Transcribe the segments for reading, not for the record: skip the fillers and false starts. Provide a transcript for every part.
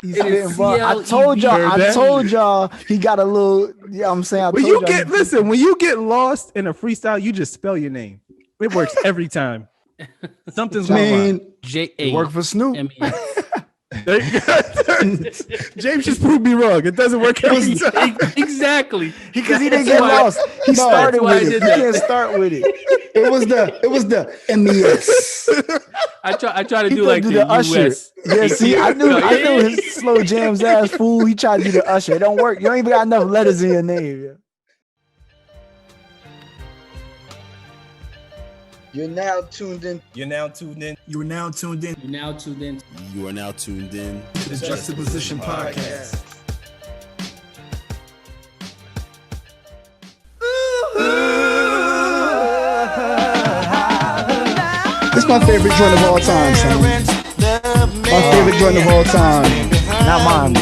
He's spitting bars. I told y'all he got a little, I'm saying. When you get lost in a freestyle, you just spell your name. It works every time. Something's wrong. J-A. It worked for Snoop. James just proved me wrong. It doesn't work every time. Exactly. Because he didn't get lost. He started with it. You can't start with it. It was the MES. I try to do like the Usher. US. Yeah, see, I knew his slow jams ass fool. He tried to do the Usher. It don't work. You don't even got enough letters in your name. Yeah. You're now tuned in. You are now tuned in. The Juxtaposition Podcast. It's my favorite joint of all time, son. My favorite joint of all time. Not mine.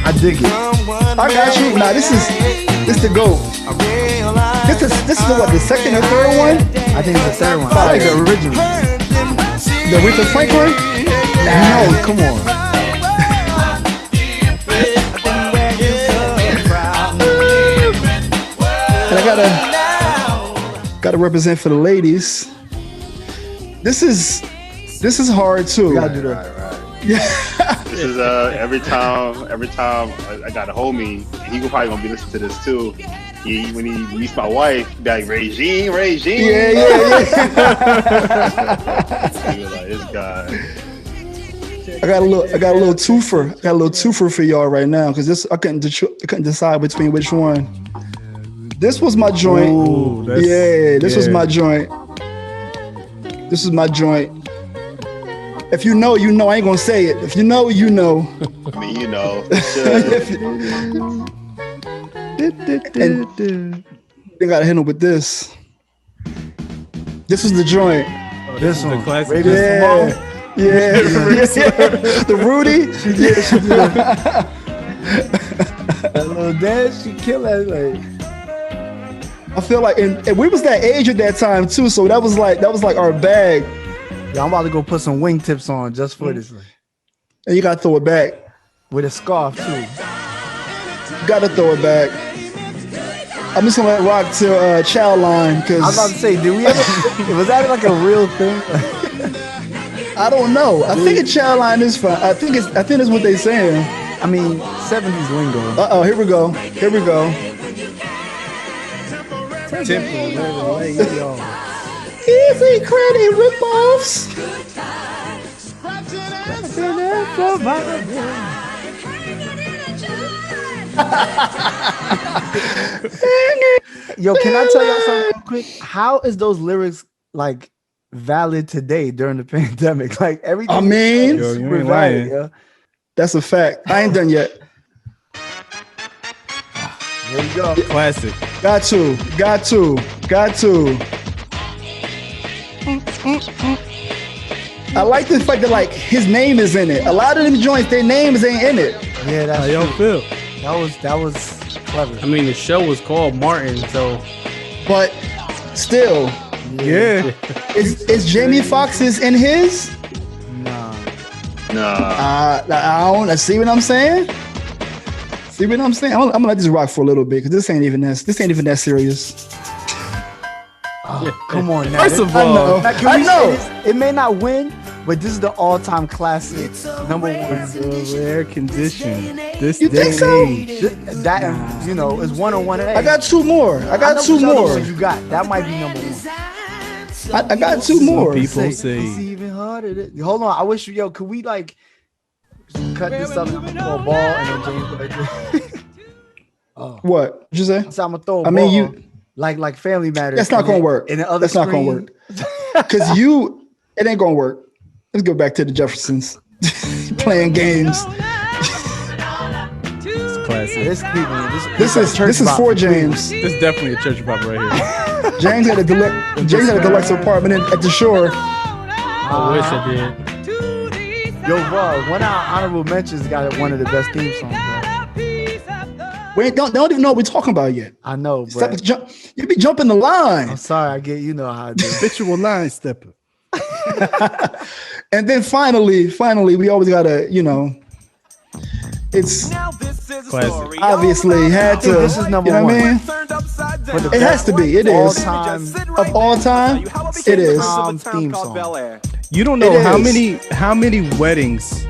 I dig it. I got you. Nah, this is the GOAT. This is the second or third one? I think it's the third one. I like the original. The Aretha Franklin? No, come on. And I gotta represent for the ladies. This is hard too. You gotta do that. This is every time I got a homie, he probably gonna be listening to this too. When he meets my wife, he be like regime. Yeah. He was like, this guy. I got a little twofer for y'all right now because this I couldn't decide between which one. This was my joint. Ooh, this was my joint. This is my joint. If you know, you know. I ain't gonna say it. If you know, you know. I mean, you know. And they gotta hit him with this. This was the joint. Oh, this one, the classic. Yeah. The Rudy. That little dance, she killed that. Like, I feel like, and we was that age at that time too, so that was like our bag. yeah, I'm about to go put some wingtips on just for this. And you gotta throw it back. With a scarf too. You gotta throw it back. I'm just gonna let it rock till Chow Line because I was about to say, did we ever? Was that like a real thing? I don't know. I think a Chow Line is fine. I think that's what they saying. I mean, 70s lingo. Here we go. Easy credit ripoffs. Yo, can I tell y'all something real quick? How is those lyrics like valid today during the pandemic? Like everything. I mean, yo, you ain't lying. Yeah. That's a fact. I ain't done yet. There you go. Classic. Got to. I like the fact that like his name is in it. A lot of them joints, their names ain't in it. Yeah, that's How y'all feel? that was clever. I mean, the show was called Martin, so But still, Yeah. is Jamie Foxx's in his? Nah. Nah. I don't see what I'm saying. I'm gonna let this rock for a little bit because this ain't even that serious. Oh, come on now. First of all, I know. It may not win, but this is the all-time classic. Number one. Air conditioned. This You day think so? and age. That, you know, is 101A. I got two more. I got two more. You got that might be number one. I got two more. People say. It's even harder. Hold on, I wish could we like cut this up and throw a ball and then James? What? What'd you say? So I'm gonna throw a I ball. mean, you. Like Family Matters. That's not gonna work. And the other That's not gonna screen- work. Because it ain't gonna work. Let's go back to the Jeffersons playing games. It's classic. This is for James. This is definitely a church pop right here. James had a deluxe apartment at the shore. I wish I did. Yo, bro, one of our honorable mentions got one of the best theme songs, bro. Wait, don't even know what we're talking about yet. I know, bro. You be jumping the line. I'm sorry, I get you know how I do. Habitual line stepper. And then finally, we always gotta, It's Classic. obviously had to. This is number you know what I one. mean? For the It has to be. It all is. time Of all time, it is. theme song. You don't know It how many weddings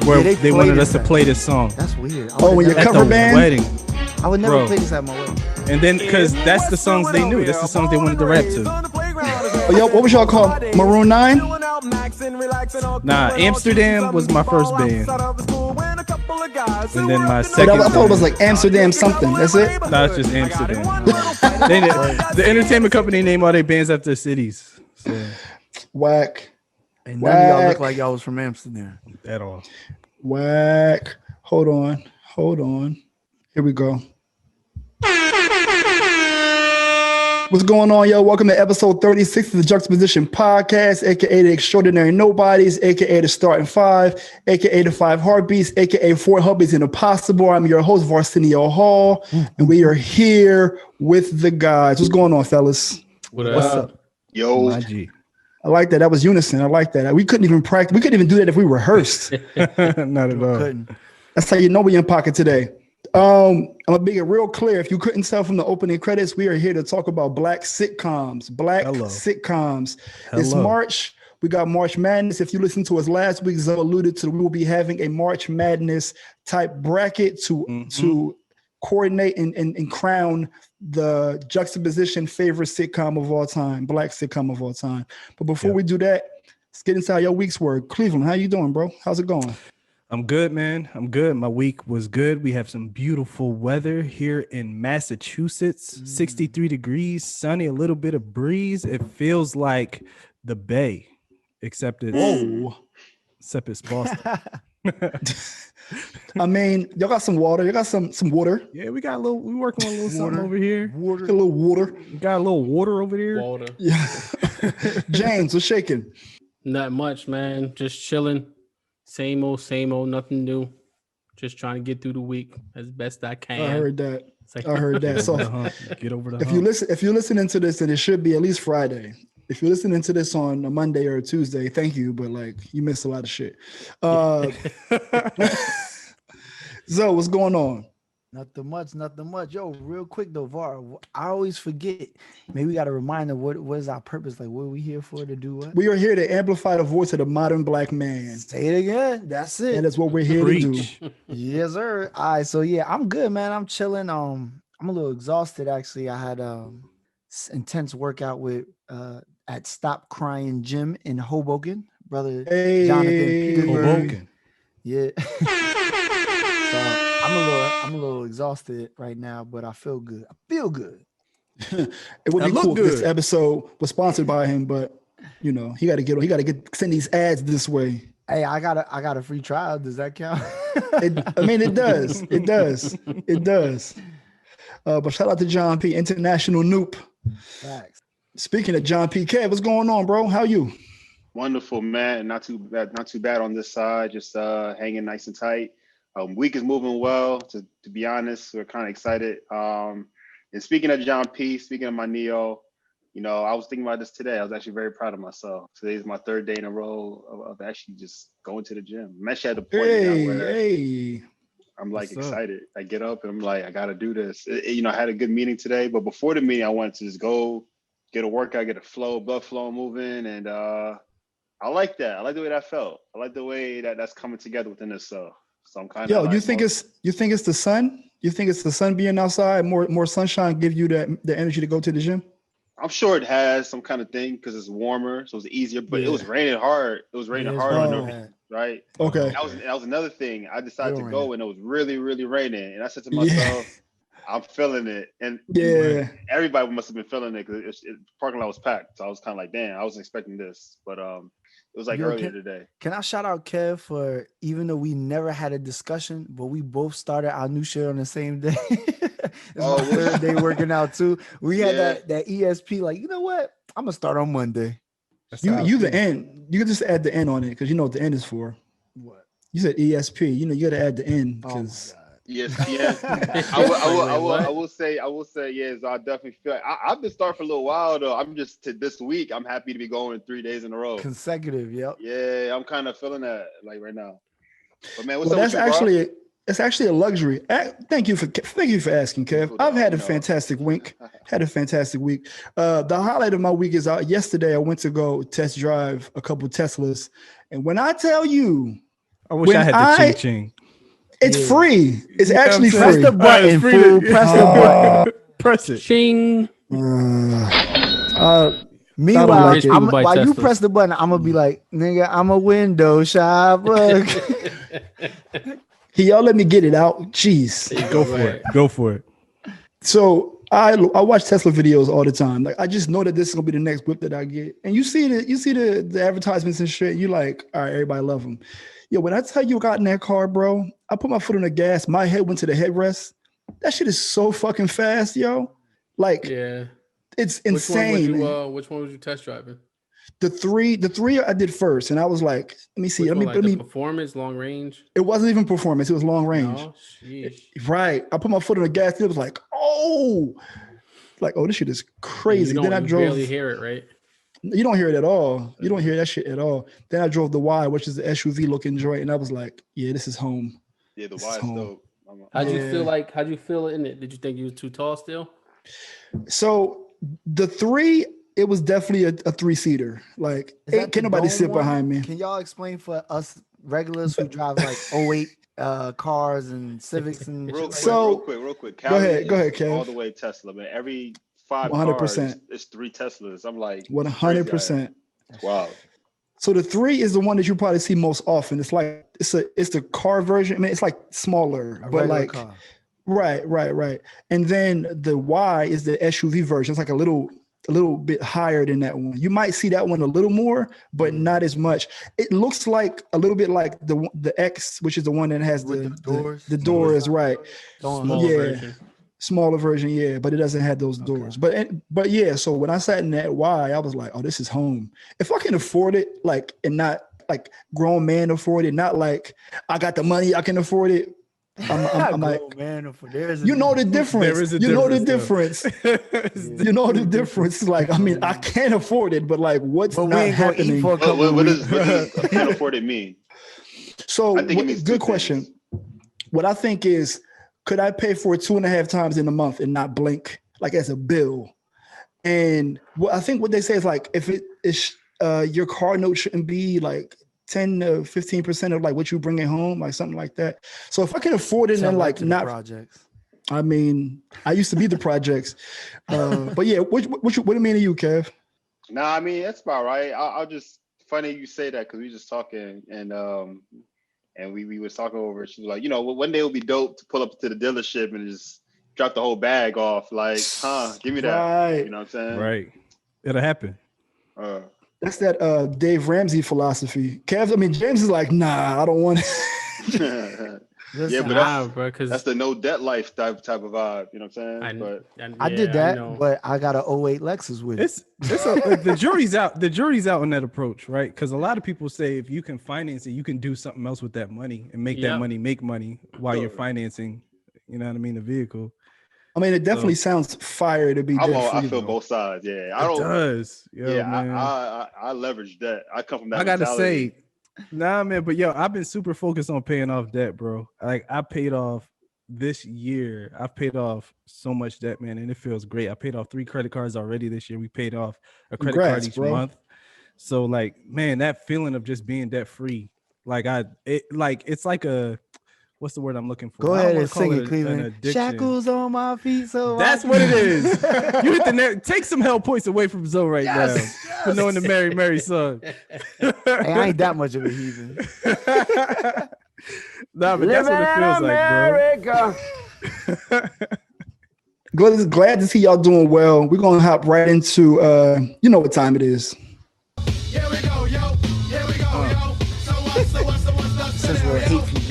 where Yeah, they they played wanted us it. to play this song. That's weird. Oh, when you're At cover the band? wedding. I would never Bro. play this at my wedding. And then because that's the songs they knew. That's the songs they wanted to rap to. Oh, yo, what was y'all called? Maroon 9? Nah, Amsterdam was my first band. And then my I second thought it was band- like Amsterdam something. That's it? Nah, it's just Amsterdam. The entertainment company named all their bands after cities. So, Whack. And none of y'all Whack. look like y'all was from Amsterdam. at all. Whack. Hold on. Here we go. What's going on, yo? Welcome to episode 36 of the Juxtaposition Podcast, aka the Extraordinary Nobodies, aka the Starting Five, aka the Five Heartbeats, aka Four Heartbeats and Impossible. I'm your host, Varsinio Hall, and we are here with the guys. What's going on, fellas? What's up? Yo, My G. I like that. That was unison. I like that. We couldn't even practice. We couldn't even do that if we rehearsed. Not at all. Couldn't. That's how you know we in pocket today. I'm gonna make it real clear. If you couldn't tell from the opening credits, we are here to talk about black sitcoms. Hello. It's Hello. March. We got March Madness. If you listened to us last week, Zoe alluded to, we will be having a March Madness type bracket to coordinate and crown the Juxtaposition favorite sitcom of all time, black sitcom of all time. But before we do that, let's get into how your week's were. Cleveland, how you doing, bro? How's it going? I'm good, man. I'm good. My week was good. We have some beautiful weather here in Massachusetts. 63 degrees, sunny, a little bit of breeze. It feels like the Bay, except it's Boston. I mean, y'all got some water. You got some water. Yeah, we got a little. We working on a little something over here. Got a little water. We got a little water over there. Walter. Yeah. James, what's shaking? Not much, man. Just chilling. Same old, nothing new. Just trying to get through the week as best I can. I heard that. It's like- I heard that. So Get over the if hump. you're listening to this, then it should be at least Friday. If you're listening to this on a Monday or a Tuesday, thank you, but like you missed a lot of shit. So what's going on? Nothing much. Yo, real quick though, Var, I always forget. Maybe we got to remind them what is our purpose? Like, what are we here for? To do what? We are here to amplify the voice of the modern black man. Say it again. That's it. That is what we're here to do. Preach. Yes, sir. All right, so yeah, I'm good, man. I'm chilling. I'm a little exhausted actually. I had intense workout with at Stop Crying Gym in Hoboken, brother Hey, Jonathan Peterberg. Hoboken. Yeah. So I'm a little exhausted right now, but I feel good. It would That be look cool if this good. episode was sponsored by him, but you know, he got to send these ads this way. Hey, I got a free trial. Does that count? It does. It does. But shout out to John P. International Noop. Facts. Speaking of John P. Kev, what's going on, bro? How you? wonderful, man. Not too bad on this side. Just hanging nice and tight. Week is moving well. To be honest, we're kind of excited. And speaking of John P, speaking of my Neo, you know, I was thinking about this today. I was actually very proud of myself. Today's my third day in a row of actually just going to the gym. I'm actually at the point now where I'm like What's excited. I get up and I'm like, I got to do this. You know, I had a good meeting today, but before the meeting, I wanted to just go get a workout, get a blood flow moving. And I like that. I like the way that felt. I like the way that's coming together within itself. So I'm kind of Yo, like, you think it's the sun? You think it's the sun being outside, more sunshine give you the energy to go to the gym? I'm sure it has some kind of thing because it's warmer, so it's easier. But it was raining hard. It was raining hard, right? Okay. That was another thing. I decided to Real go, and it was really, really raining. And I said to myself, I'm feeling it. And everybody must have been feeling it because the parking lot was packed. So I was kind of like, damn, I wasn't expecting this. But it was like earlier today. Can I shout out Kev for, even though we never had a discussion, but we both started our new shit on the same day. It's my third day working out too. We had that ESP, like, you know what? I'm gonna start on Monday. You the end. You can just add the N on it because you know what the N is for. What? You said ESP. You know you got to add the N because. Yes. I will say, yes, I definitely feel I've been starting for a little while though. I'm just this week, I'm happy to be going 3 days in a row. Consecutive, yep. Yeah, I'm kind of feeling that like right now. But man, what's Well, up that's with you, bro? It's actually a luxury. Thank you for asking, Kev. People I've don't had a know. fantastic week. The highlight of my week is yesterday I went to go test drive a couple Teslas, and when I tell you, I wish I had the ching ching. it's free. It's You know what I'm actually saying? Press free. the button, It's free fool. to- Press the button. Press it. Shing. Meanwhile, like it. while you Teslas. press the button, I'm gonna be like, nigga, I'm a window shopper. Can y'all let me get it out? Jeez. Go for it. Go for it. So I watch Tesla videos all the time. Like I just know that this is gonna be the next whip that I get. And you see the advertisements and shit. You like, all right, everybody love them. Yo, when I tell you I got in that car, bro, I put my foot on the gas. My head went to the headrest. That shit is so fucking fast, yo. Like, Yeah. it's insane. Which one was you test driving? The three I did first, and I was like, let me see. Which one, Let me. performance, long range. It wasn't even performance. It was long range. No, sheesh. Right. I put my foot on the gas. And it was like, oh, this shit is crazy. You Then I drove. barely hear it, right? You don't hear it at all. You don't hear that shit at all. Then I drove the Y, which is the SUV looking joint, and I was like, yeah, this is home. Yeah, the This Y is is home. dope. How'd you feel in it? Did you think you was too tall still? So the 3, it was definitely a 3-seater. Like, Is that can't the nobody dome sit one? behind me. Can y'all explain for us regulars who drive like 08 cars and Civics and Real shit quick. Go ahead, Cali is Kev. all the way Tesla, man. Every 5 100%. cars, it's 3 Teslas. I'm like 100%. Wow. So the 3 is the one that you probably see most often. It's like it's the car version. I mean, it's like smaller, a but regular like car. right. And then the Y is the SUV version. It's like a little bit higher than that one. You might see that one a little more, but not as much. It looks like a little bit like the X, which is the one that has With the doors. The doors, right? Smaller version. Smaller version, yeah, but it doesn't have those doors. But yeah, so when I sat in that Y, I was like, oh, this is home. If I can afford it, like, and not like grown man afford it, not like I got the money, I can afford it. I'm like, man, you know the difference. There is a you know the difference, difference. You know the difference. Like, I mean, I can't afford it, but like, what's but we not ain't gonna eat happening? for a couple What weeks. does I can't afford it mean? So, I think it means good 2 question. things. What I think is, could I pay for it 2.5 times in a month and not blink, like as a bill? And I think what they say is like, if it is your car note shouldn't be like 10 to 15% of like what you bring it home, like something like that. So if I can afford it and like not projects. I mean, I used to be the projects, but yeah. What do you mean to you, Kev? No, I mean that's about right. I'll just funny you say that because we just talking and we was talking over. She was like, one day it would be dope to pull up to the dealership and just drop the whole bag off. Like, give me that. Right. You know what I'm saying? Right. It'll happen. That's that Dave Ramsey philosophy. Kev, I mean, James is like, nah, I don't want it. Yeah, but that's the no debt life type of vibe. You know what I'm saying? I did that, but I got an 08 Lexus with it. The jury's out. The jury's out on that approach, right? Because a lot of people say if you can finance it, you can do something else with that money and make that money make money while you're financing. You know what I mean? The vehicle. I mean, it definitely sounds fire to be debt free. I feel both sides. Yeah, it does. Yo, man. I leverage debt. I come from that. I gotta mentality. say, nah, man. But yo, I've been super focused on paying off debt, bro. Like I paid off this year. I've paid off so much debt, man, and it feels great. I paid off 3 credit cards already this year. We paid off a credit card each month. So like, man, that feeling of just being debt free, it's like a. What's the word I'm looking for? Go ahead and sing it, Cleveland. Shackles on my feet, so that's what it is. You hit the take some hell points away from Zoe right now for knowing the Mary song. Hey, I ain't that much of a heathen. Nah, but that's what it feels like, bro. Glad to see y'all doing well. We're gonna hop right into you know what time it is. Here we go, yo. Here we go, yo. So what's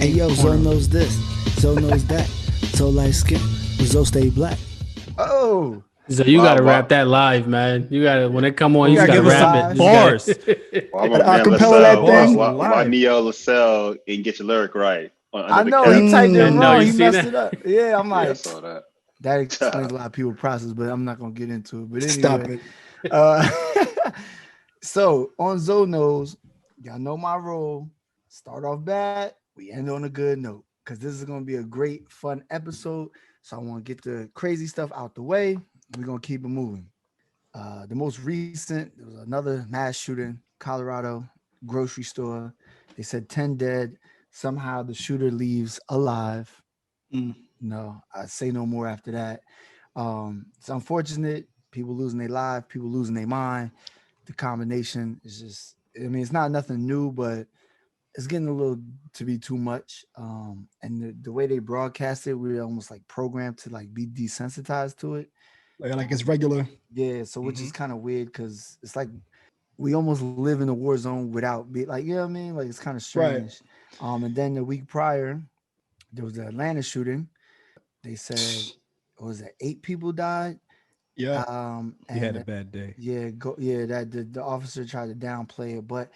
Hey yo, Zoe knows this, Zoe knows that. So light skin, Zoe stay black. Oh, So you gotta rap that live, man. You gotta when it come on, you gotta rap it. Bars. Acapella that thing. Why Neo LaSalle and get your lyric right? I know he typed it wrong. He messed that? it up. Yeah, I'm like, I saw that. That explains a lot of people's process, but I'm not gonna get into it. But anyway, Stop it. So on Zoe knows, y'all know my role. Start off bad, we end on a good note. because this is gonna be a great, fun episode. So I want to get the crazy stuff out the way. We're gonna keep it moving. The most recent, there was another mass shooting, Colorado grocery store. They said 10 dead. Somehow the shooter leaves alive. No, I say no more after that. It's unfortunate. People losing their life, people losing their mind. The combination is just, I mean, it's not nothing new, but it's getting a little to be too much. And the way they broadcast it, we're almost like programmed to like be desensitized to it. Like it's regular. Yeah, so which is kind of weird because it's like we almost live in a war zone without being like, you know what I mean? Like it's kind of strange. And then the week prior, there was the Atlanta shooting. They said, what was it, 8 people died? Yeah. And He had a bad day. Yeah, that the officer tried to downplay it. But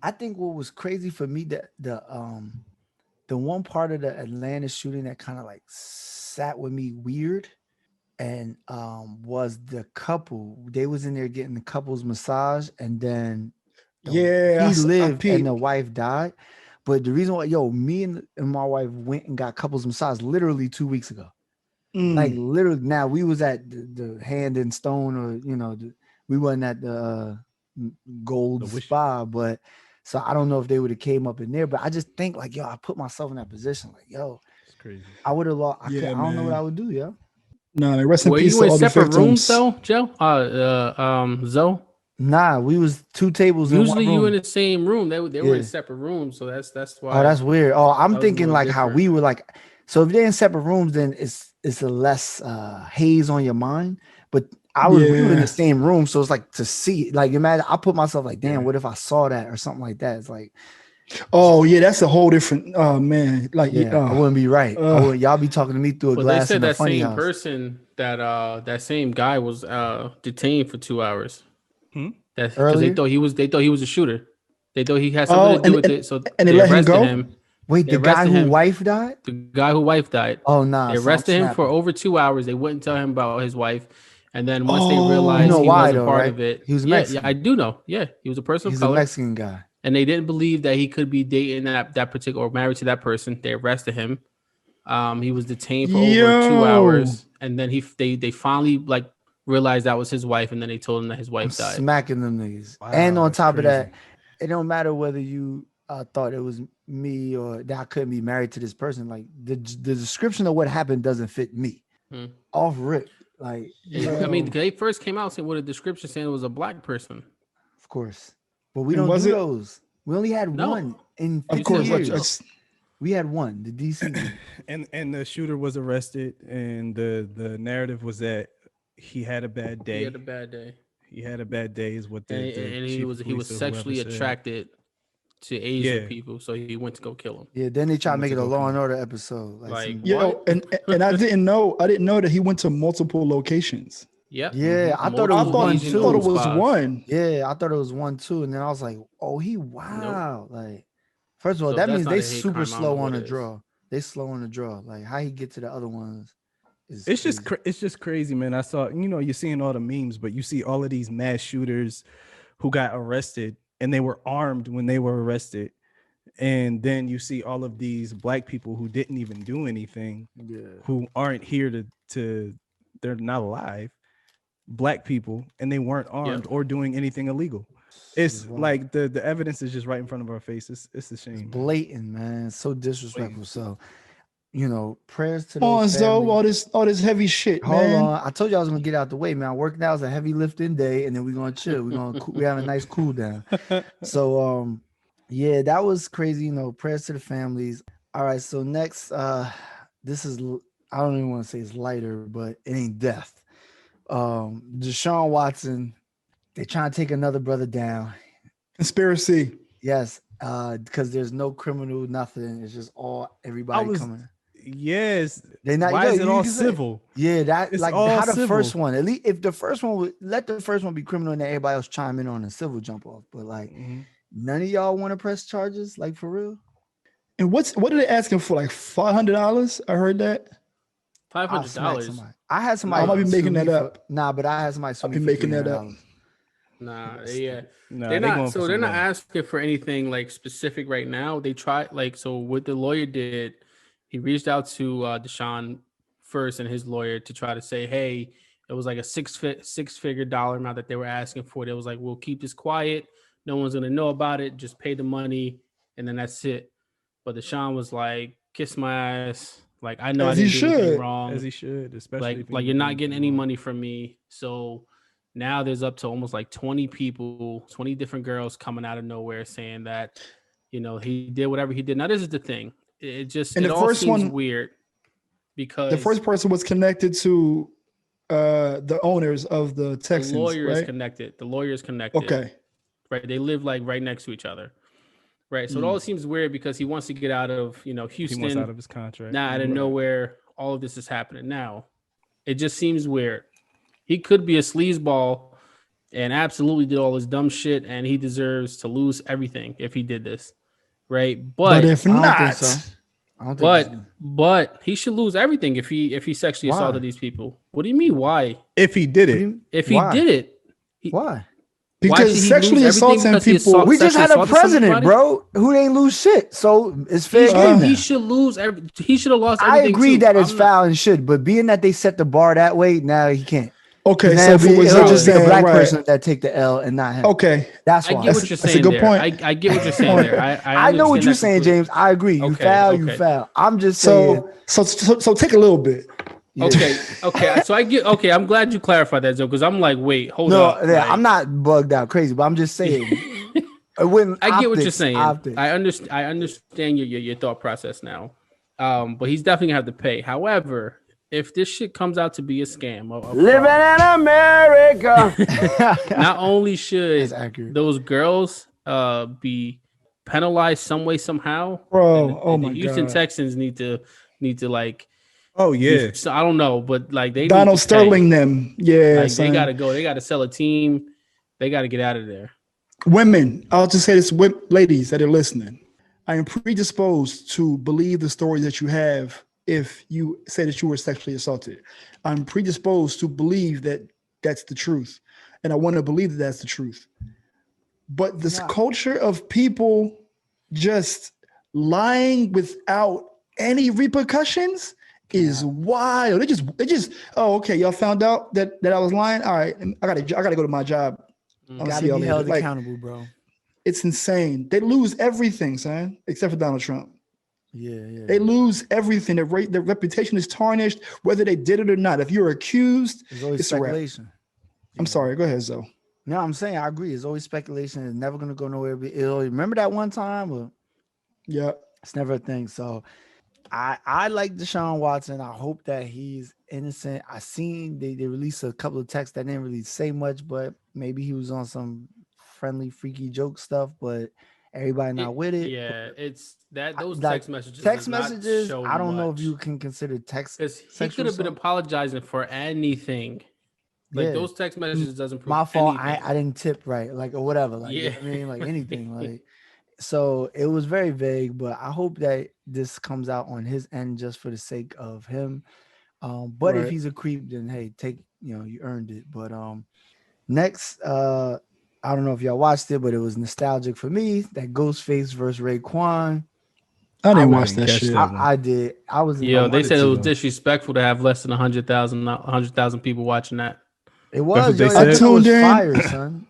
I think what was crazy for me, that the one part of the Atlanta shooting that kind of like sat with me weird and was the couple. They was in there getting the couple's massage, and then he lived and the wife died. But the reason why, me and my wife went and got couples massage literally 2 weeks ago. Like literally, now we was at the Hand and Stone, or we wasn't at the Gold Spa, but so I don't know if they would have came up in there. But I just think like, I put myself in that position, like, it's crazy. I would have lost. I don't know what I would do, No, rest in peace. Were you in separate rooms though, Joe? Zoe? Nah, we was 2 tables. Usually in one you room. in the same room. They were in separate rooms, so that's why. Oh, that's weird. Oh, I'm thinking like different. how we were like. So if they're in separate rooms, then it's a less haze on your mind. But we were in the same room, so it's like to see. Like imagine, I put myself like, damn, what if I saw that or something like that? It's like, oh yeah, that's a whole different. Oh man, like I wouldn't be right. Y'all be talking to me through a glass. They said in a that funny same house. person that same guy was detained for 2 hours. That's because they thought he was a shooter. They thought he had something to do with it. So and they let him go. Wait, the guy whose wife died? The guy whose wife died. Oh no! They arrested him for over 2 hours. They wouldn't tell him about his wife, and then once they realized he wasn't part of it, he was Mexican. Yeah, I do know. Yeah, he was a person of color. He's a Mexican guy, and they didn't believe that he could be dating that particular or married to that person. They arrested him. He was detained for over 2 hours, and then they finally like realized that was his wife, and then they told him that his wife died. Smacking them niggas, and on top of that, it don't matter whether you thought it was me or that I couldn't be married to this person. Like the description of what happened doesn't fit me. Off rip, like I mean, they first came out saying with a description saying it was a black person. Of course, but we don't do those. We only had one in 50 years. We had one, the DC, and the shooter was arrested, and the narrative was that he had a bad day. He had a bad day. He had a bad day, is what and he was sexually attracted to Asian people, so he went to go kill him. Yeah, then they tried to make it a Law and Order episode. Like and I didn't know that he went to multiple locations. Yep. Yeah, I thought it was one too. I thought it was one. Yeah, I thought it was one too, and then I was like, oh, wow. Nope. Like, first of all, So that means they super slow on the draw. They slow on the draw. Like how he get to the other ones. It's just crazy, man. I saw, you're seeing all the memes, but you see all of these mass shooters who got arrested and they were armed when they were arrested. And then you see all of these black people who didn't even do anything, who aren't here to they're not alive, black people, and they weren't armed or doing anything illegal. It's like the evidence is just right in front of our faces. It's a shame. It's blatant, man. It's so disrespectful. So, prayers to those families. all this heavy shit. Hold on. I told you I was gonna get out the way, man. Working out is a heavy lifting day, and then we're gonna chill. We have a nice cool down. So yeah, that was crazy. Prayers to the families. All right, so next, this is, I don't even want to say it's lighter, but it ain't death. Deshaun Watson, they trying to take another brother down. Conspiracy. Yes, because there's no criminal, nothing. It's just everybody coming. Yes. They're not. Why is it all civil? Yeah, that it's like all how the civil. first one. At least if the first one would let the first one be criminal and then everybody else chime in on a civil jump off. But like none of y'all want to press charges, like for real. And what are they asking for? Like $500? I heard that. $500. I had somebody. I might be making that up. But I had somebody. I'll be making that up. They're not. So they're not asking for anything like specific right now. They try so what the lawyer did. He reached out to Deshaun first and his lawyer to try to say, hey, it was like a six-figure dollar amount that they were asking for. They was like, we'll keep this quiet. No one's going to know about it. Just pay the money, and then that's it. But Deshaun was like, kiss my ass. Like, I know I didn't do anything wrong. As he should, especially like you're not getting any money from me. So now there's up to almost like 20 people, 20 different girls coming out of nowhere saying that, he did whatever he did. Now, this is the thing. It all seems weird because the first person was connected to the owners of the Texans. The lawyer right? is connected. The lawyer is connected. Okay. Right. They live like right next to each other. Right. So it all seems weird because he wants to get out of, Houston. He wants out of his contract. Now, out of nowhere, all of this is happening. Now, it just seems weird. He could be a sleazeball and absolutely did all this dumb shit, and he deserves to lose everything if he did this. Right. But if not, but he should lose everything if he sexually assaulted these people. What do you mean? Why? If he did it. If he did it. Why? Because sexually assaulting people. We just had a president, bro, who ain't lose shit. So it's fair game. He should lose. He should have lost everything. I agree that it's foul and should, but being that they set the bar that way, now he can't. Okay, so it'll just be a black person that take the L and not him. Okay, that's why. I get what you're saying. That's a good point. I get what you're saying there. I know what you're saying, James. I agree. You foul. You foul. I'm just saying. So take a little bit. Yeah. Okay. So I get. Okay, I'm glad you clarified that, Joe, because I'm like, wait, hold on. No, I'm not bugged out crazy, but I'm just saying. I get what you're saying. I understand your thought process now. But he's definitely gonna have to pay. However, if this shit comes out to be a scam, living in America, not only should those girls be penalized some way somehow, bro. The Houston Texans need to like. Oh yeah. So I don't know, but like they Donald Sterling them. Yeah. Like, they gotta go. They gotta sell a team. They gotta get out of there. Women, I'll just say this, ladies that are listening. I am predisposed to believe the story that you have if you say that you were sexually assaulted. I'm predisposed to believe that that's the truth. And I want to believe that that's the truth. But this culture of people just lying without any repercussions is wild. They just oh, okay, y'all found out that I was lying. All right, I gotta go to my job. Gotta be held accountable, bro. It's insane. They lose everything, son, except for Donald Trump. Yeah. They lose everything. Their reputation is tarnished, whether they did it or not. If you're accused, it's always speculation. I'm sorry. Go ahead, Zoe. No, I'm saying I agree. It's always speculation. It's never gonna go nowhere. Remember that one time? Yeah, it's never a thing. So. I like Deshaun Watson. I hope that he's innocent. I seen they released a couple of texts that didn't really say much, but maybe he was on some friendly, freaky joke stuff, but everybody not with it. Yeah, it's that those text messages. I don't know if you can consider text. Because he could have been apologizing for anything. Like those text messages doesn't prove my fault. Anything. I didn't tip right, like, or whatever. Like, you know what I mean, like anything, like. So it was very vague, but I hope that this comes out on his end just for the sake of him. But if he's a creep, then hey, you earned it. But next, I don't know if y'all watched it, but it was nostalgic for me. That Ghostface versus Raekwon. I didn't watch that shit. I did. I was. They said it was disrespectful to have less than 100,000 people watching that. It was. I tuned in. Fire, son.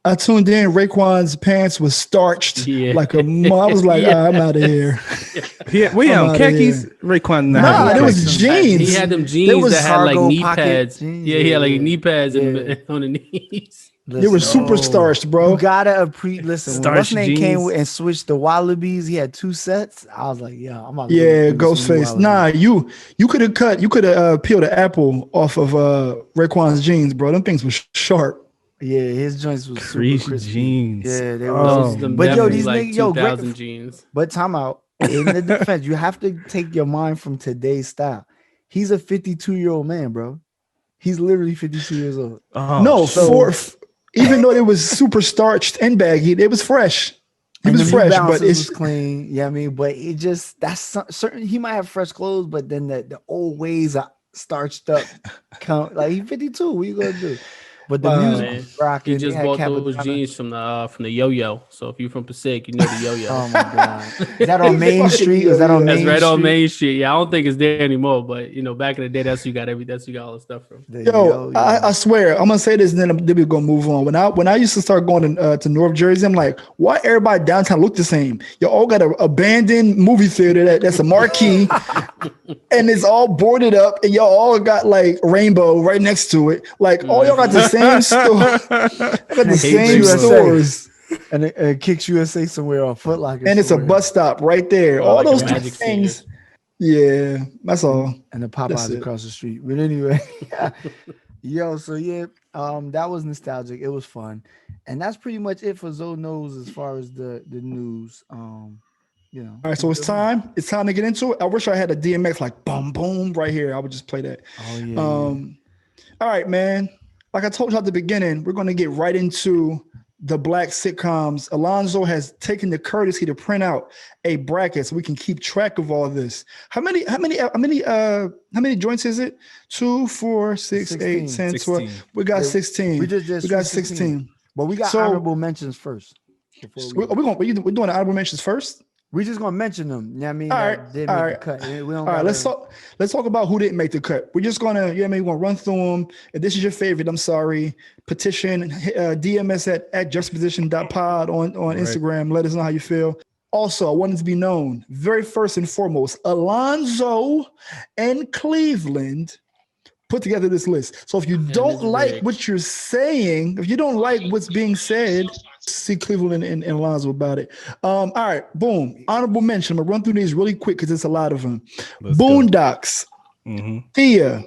I tuned in. Raekwon's pants was starched like a. I was like, I'm out of here. We on khakis. Raekwon. Nah, it was jeans. He had them jeans that had like knee pads. Yeah, he had like knee pads on the knees. They were super starched, bro. You gotta listen. When what's name came and switched the Wallabies, he had 2 sets. I was like, yeah, I'm out. Yeah, Ghostface. Nah, you could have peeled an apple off of Raekwon's jeans, bro. Them things were sharp. Yeah, his joints was super crispy. Jeans. Yeah, they were. But these like niggas, jeans. But time out. In the defense, you have to take your mind from today's style. He's a 52-year-old man, bro. He's literally 52 years old. Even though it was super starched and baggy, it was fresh. He was fresh, but it's clean. Yeah, I mean, but it just certain. He might have fresh clothes, but then the old ways are starched up. Like he's 52. What you gonna do? But the Wow. music was rocking. He just They had bought those Capadonna. jeans from the Yo-Yo. So if you're from Passaic, you know the Yo-Yo. Oh my god! Is that on Main Street? Is that on That's Main right Street? on Main Street. Yeah, I don't think it's there anymore, but back in the day, that's where you got all the stuff from. Yo, I swear, I'm gonna say this, and then we're gonna move on. When I used to start going to North Jersey, I'm like, why everybody downtown look the same? You all got an abandoned movie theater that's a marquee, and it's all boarded up, and y'all all got like Rainbow right next to it. Like all y'all got the same store, got the same stores. And it kicks USA somewhere on Foot Locker. And it's a bus stop right there. All like those Magic things. Yeah, that's all. And the Popeyes across the street. But anyway, yo, so yeah, that was nostalgic. It was fun. And that's pretty much it for Zoe Knows as far as the news. All right, so it's time. It's time to get into it. I wish I had a DMX like boom, boom right here. I would just play that. Oh, yeah. All right, man. Like I told you at the beginning, we're going to get right into the black sitcoms. Alonzo has taken the courtesy to print out a bracket so we can keep track of all this. How many joints is it? 2, 4, 6, 8, 10, 12. We got 16. We got 16. But we got honorable mentions first. We're doing the honorable mentions first. We're just gonna mention them. You know what I mean? All That right. didn't All make the right. cut. We don't All right, gotta- let's talk about who didn't make the cut. We're just gonna, we're gonna run through them. If this is your favorite, I'm sorry. Petition, DM us at Juxtaposition.Pod on Instagram. Let us know how you feel. Also, I wanted to be known, very first and foremost, Alonzo and Cleveland put together this list. So if you don't like what you're saying, if you don't like what's being said, see Cleveland and Alonzo about it. All right, boom. Honorable mention. I'm gonna run through these really quick because it's a lot of them. Boondocks, Thea,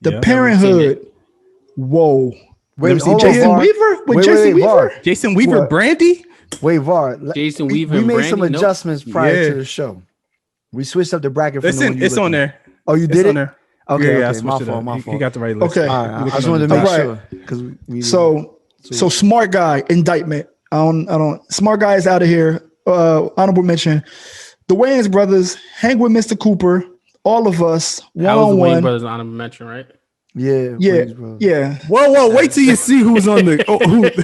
The Parenthood. Whoa. Wait, Jason Weaver? With Jason Weaver? Var. Jason Weaver, What? Brandy? Wait, Var. Jason we Weaver and made some Brandy? Nope. adjustments prior Yeah. to the show. We switched up the bracket. From It's on there. Oh, you It's did on it? there. Okay, I okay. switched My it up. fault. My He fault. got the right list. Okay. All right. I just wanted to make All right. sure because we So smart guy indictment. I don't. Smart guy is out of here. Honorable mention. The Wayans brothers, hang with Mr. Cooper. All of us. That was the Wayne 1-on-1. brothers honorable mention, right? Yeah. Yeah, Wayne's brother. yeah. Whoa, wait till you see who's on the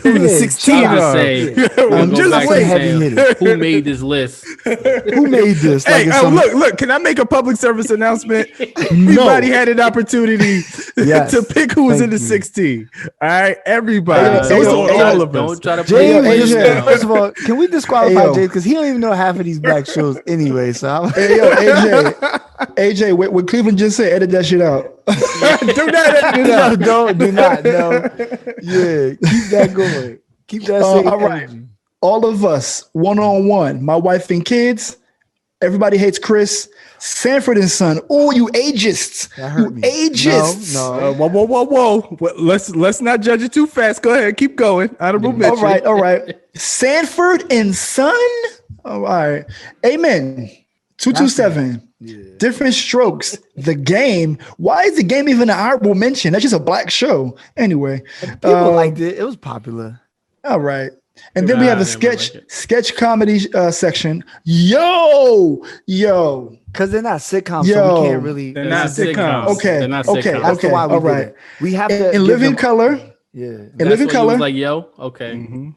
who the 16 I'm are. saying, I'm just just wait. heavy hitter. who made this list? Who made this? Hey, it's some- look, can I make a public service announcement? Everybody had an opportunity Yes. to pick who was Thank in the you. 16. All right, everybody. Hey, So yo, all of us. Don't try to James, Hey, yo, just- AJ. first of all, can we disqualify Hey, yo. James because he don't even know half of these black shows anyway? So I'm, Hey, yo, AJ, what Cleveland just said, edit that shit out. Do not edit it no, out. don't do not. No, yeah, keep that going. Keep that. Same all right. energy. All of us, 1-on-1. My wife and kids. Everybody hates Chris. Sanford and Son. Oh, you ageists. That hurt You me. ageists. No. Whoa. Well, let's not judge it too fast. Go ahead, keep going. Honorable mention. All right. Sanford and Son. All right. Amen. 227. Different Strokes. The Game. Why is The Game even an honorable mention? That's just a black show. Anyway. People liked it. It was popular. All right. And then we have a Nah, I never sketch comedy section. Yo. Because they're not sitcoms, Yo. so we can't really. They're not sitcoms. Okay. They're not Okay. sitcoms. That's why we all did right. it. We have to. In give Living them- Color. Yeah. In That's Living what you Color. was like, yo, okay.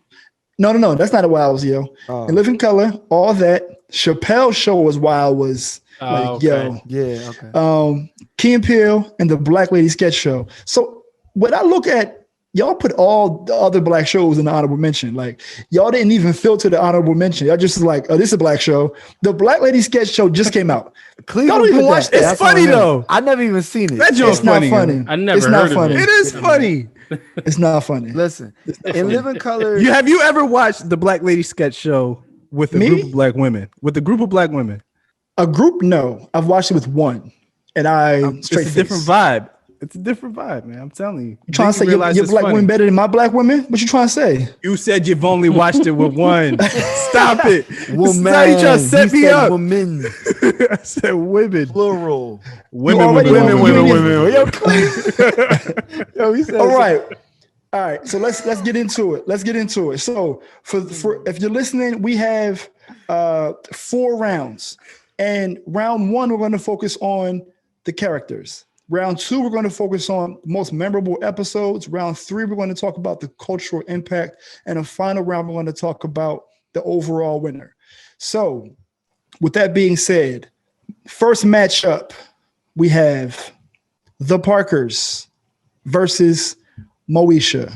No. That's not a Wild was yo. Oh. In Living Color. All that. Chappelle Show was Wild was like okay. yo. Yeah. Okay. Key and Peele and the Black Lady Sketch Show. So when I look at y'all put all the other black shows in the honorable mention, like y'all didn't even filter the honorable mention. Y'all just like, oh, this is a black show. The Black Lady Sketch Show just came out. Cleveland Y'all don't even put watch that. It's That's funny on him. though. I never even seen it. That joke's It's not funny. funny. I never It's heard not of funny. it. It is funny. It's not funny. Listen, in Living Color. Have you ever watched the Black Lady Sketch Show with a Me? group of black women? With a group of black women. A group, no. I've watched it with one, and It's a different vibe. It's a different vibe, man. I'm telling you. You trying to say your Realize it's black funny. women better than my black women? What you trying to say? You said you've only watched it with one. Stop it. Woman. Now you trying to set He me said up. Woman. I said women. Plural. Women. already know you Yo, Yo, he said. All right. So let's get into it. So for if you're listening, we have 4 rounds, and round 1 we're going to focus on the characters. Round 2, we're going to focus on most memorable episodes. Round 3, we're going to talk about the cultural impact. And the final round, we're going to talk about the overall winner. So with that being said, first matchup, we have the Parkers versus Moesha.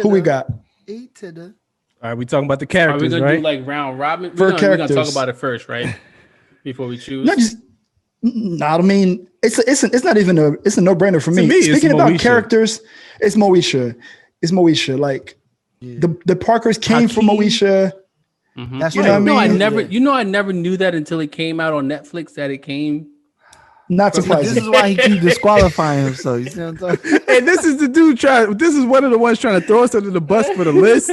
Who we got? E to the. All right, we talking about the Are we characters, gonna right? do like round robin? For We're gonna characters. talk about it first, right? Before we choose. I mean, it's not even it's a no-brainer for me. me, it's Speaking about Moesha. characters, it's Moesha. It's Moesha. Like the Parkers came from Moesha. Mm-hmm. That's You know what I mean? I never knew that until it came out on Netflix that it came. Not This surprising. is why he keep disqualifying himself. You see what I'm talking? Hey, this is the dude this is one of the ones trying to throw us under the bus for the list.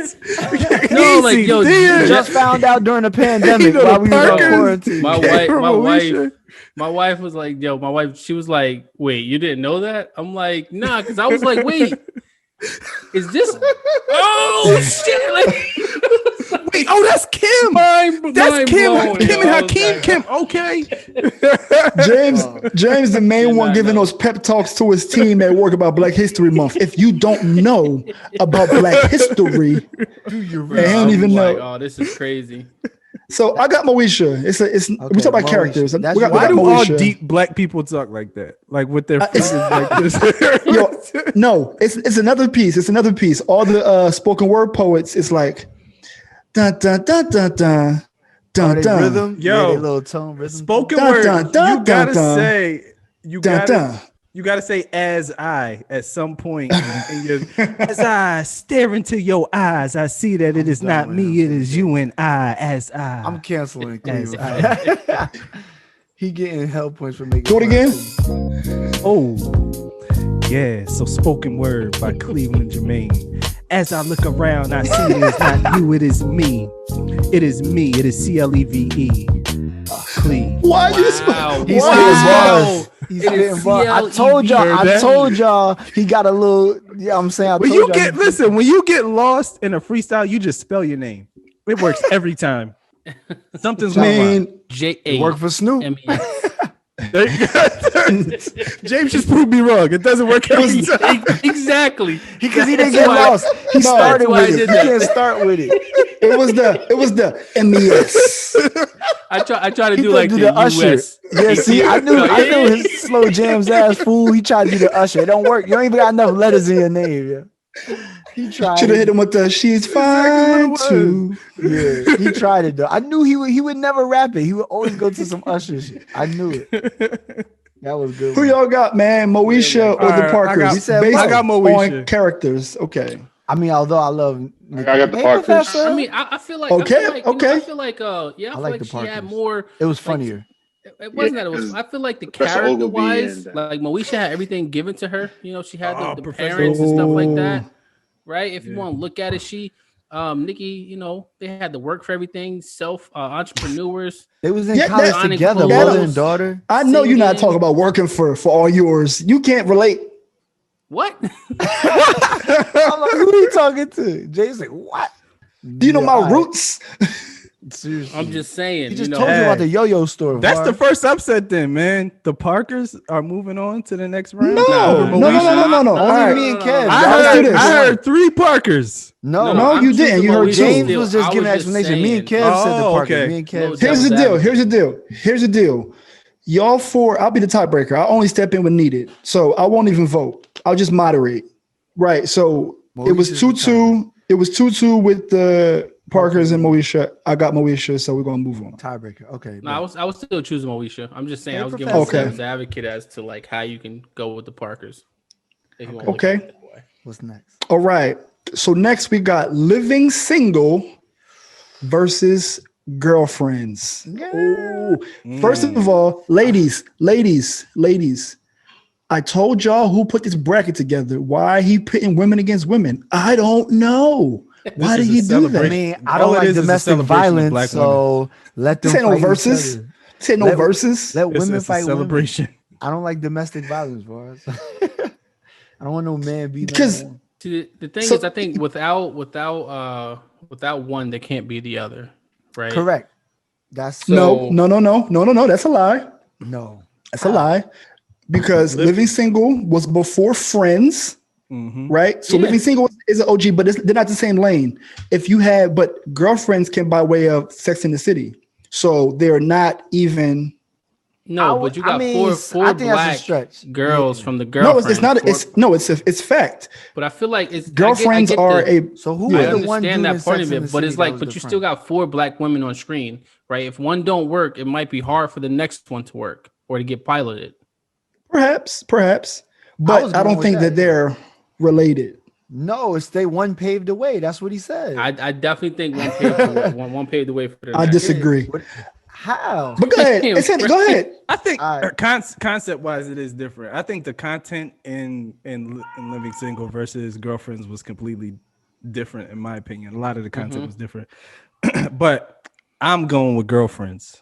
No, like, yo, damn. Just found out during the pandemic You know while the we were on Parkers? quarantine. My wife was like, yo, my wife, she was like, wait, you didn't know that? I'm like, nah, because I was like, wait, is this? Oh shit! Like, Wait, oh, that's Kim. That's Kim. blown, Kim yo. and I was Hakeem. like- Kim. Okay. James, the main You're one not giving know. those pep talks to his team at work about Black History Month. If you don't know about Black history, you don't even like, know. oh, this is crazy. So I got Moesha. We talk about Moesha. characters. That's We got Why do all Moesha. deep black people talk like that? Like with their it's- fingers like this. Yo, no, it's another piece. It's another piece. All the spoken word poets, it's like dun dun dun dun dun dun They dun. rhythm, Yo, they little tone rhythm. Spoken Dun, word. dun, dun, You gotta dun, say. Dun, dun. You gotta say as I at some point. As I stare into your eyes, I see that it is not me, it is you and I. As I. I'm canceling As Cleveland. He getting hell points for making. Do it fun again. too. Oh, yeah. So spoken word by Cleveland Jermaine. As I look around, I see it is not you, it is me. It is me. It is CLEVE. Cleve. Why you? Wow. He's Why? spitting Wow. bars. He's It is spitting bars. I CLEVE. told y'all. I That- told y'all. He got a little. Yeah, I'm saying. I When told you y'all get he- listen, when you get lost in a freestyle, you just spell your name. It works every time. Something's going Man, on. J-A. work for Snoop. M-E-S. There you go. James just proved me wrong. It doesn't work every time. Exactly. Because he didn't get That's why- lost. He started that's why I with it. did You that. can't start with it. it was the MES. I try to He do could like do the usher. US. Yeah, see, I knew his slow jams ass fool. He tried to do the usher. It don't work. You don't even got enough letters in your name. Yeah. He tried. Should have hit him with the "She's fine too." Yeah, he tried it though. I knew he would never rap it. He would always go to some usher shit. I knew it. That was good. Who y'all got, man? Moesha or All the right, Parkers? He said Based I got Moesha. on characters. Okay. I mean, although I love. I got the Hey, Parkers. Professor. I mean, I feel like Okay, I feel like, okay. I feel like I feel like like the she had Parkers. more. It was like, funnier. It wasn't Yeah, that it was. 'cause I feel like the Professor character Ogilvy wise, and- like Moesha had everything given to her. You know, she had the Professor parents and stuff like that, Ogilvy. right? If you want to look at it, she, Nikki, you know, they had to work for everything. Entrepreneurs. They was in Yeah, college that- together, that- mother and daughter. I know you're not Singing. talking about working for all yours. You can't relate. What? I'm like, who are you talking to? Jay's like, what? Do you know my alright. roots? Seriously. I'm just saying. He just you know, told you Hey. about the yo-yo story. That's the Var. first upset then, man. The Parkers are moving on to the next round. No, Over no, no, Moesha. no, no, no. All Only right. me and Kev. I Let's do heard, this. I heard 3 Parkers. No, No, I'm you didn't. choosing You heard Moesha James still. was just I giving an just explanation. Me and saying. Kev said the Oh, Parker. okay. Me and No, Kev said Here's the Devil's deal. advocate. Here's the deal. Here's the deal. Y'all four, I'll be the tiebreaker. I'll only step in when needed. So I won't even vote. I'll just moderate. Right. So it was Moesha's the 2-2. It was 2-2 with the Parkers and Moesha. I got Moesha, so we're gonna move on. tiebreaker. Okay. No, I was still choosing Moesha. I'm just saying Hey, I was giving Professor. the Okay. Devil's advocate as to like how you can go with the Parkers. If you wanna look Okay. at it that way. What's next? All right. So next we got living single versus girlfriends. Ooh. First of all, ladies, I told y'all who put this bracket together. Why he pitting women against women? I don't know. Why did is a he do I celebration. that? mean, I All don't it like is a domestic celebration of violence, black so let them This ain't no fight each verses. other. This ain't no Let- verses. Let It's, women it's a fight women. celebration. I don't like domestic violence, bro. I don't want no man beating Because- no woman. See, the thing So- is, I think without one, there can't be the other, right? Correct. That's So- No. That's a lie. no. That's a lie. because Living Single was before Friends, right? So Living Single is an OG, but they're not the same lane. But Girlfriends came by way of Sex in the City, so they're not even. No, but you got four black girls from the Girlfriends. No, it's not. It's fact. But I feel like it's Girlfriends are a. So who I was the one understand doing that part of Sex in it, the but City it's like, that but was you the still friend? got 4 black women on screen, right? If one don't work, it might be hard for the next one to work or to get piloted. Perhaps, but I don't think that they're related. No, it's they one paved the way. That's what he said. I definitely think one paved the way for the I next. disagree. How? But go ahead. Go ahead. I think concept wise, it is different. I think the content in Living Single versus Girlfriends was completely different, in my opinion. A lot of the content was different, but I'm going with Girlfriends.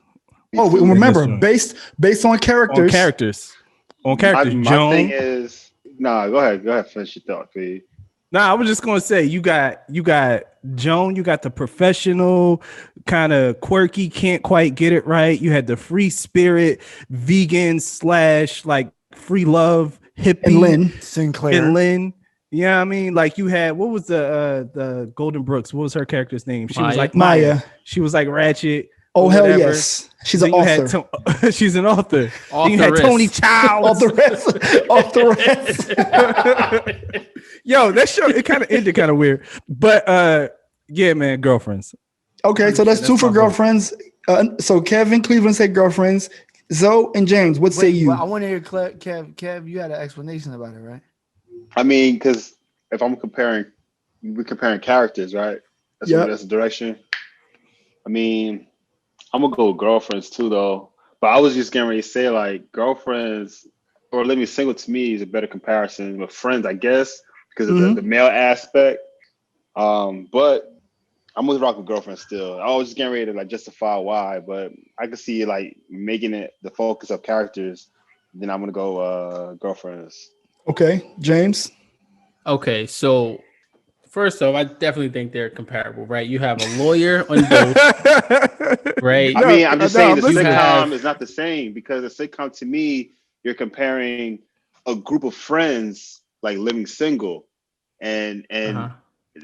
Oh, remember, based on characters. My Joan. thing is, go ahead, finish your thought, please. I was just gonna say you got Joan, you got the professional, kind of quirky, can't quite get it right. You had the free spirit, vegan / like free love hippie, and Lynn Sinclair. Yeah, I mean, like you had what was the Golden Brooks? What was her character's name? She was like Maya. She was like ratchet. Oh hell yes, she's an author. She's an author. You had Tony Childs. Off the rest. Yo, that show it kind of ended kind of weird, but yeah, man, Girlfriends. Okay, so that's 2 for Girlfriends. So Kevin Cleveland said Girlfriends. Zoe and James, what say you? Well, I want to hear Kev. You had an explanation about it, right? I mean, because if we're comparing characters, right? That's the direction. I mean, I'm gonna go with Girlfriends too, though. But I was just getting ready to say, like, Girlfriends or Living Single to me is a better comparison with Friends, I guess, because of the male aspect. But I'm gonna rock with Girlfriends still. I was just getting ready to like justify why, but I could see like making it the focus of characters. Then I'm gonna go Girlfriends. Okay, James. Okay, so first off, I definitely think they're comparable, right? You have a lawyer on both, right? I mean, I'm just saying the sitcom is not the same because a sitcom to me, you're comparing a group of friends like Living Single, and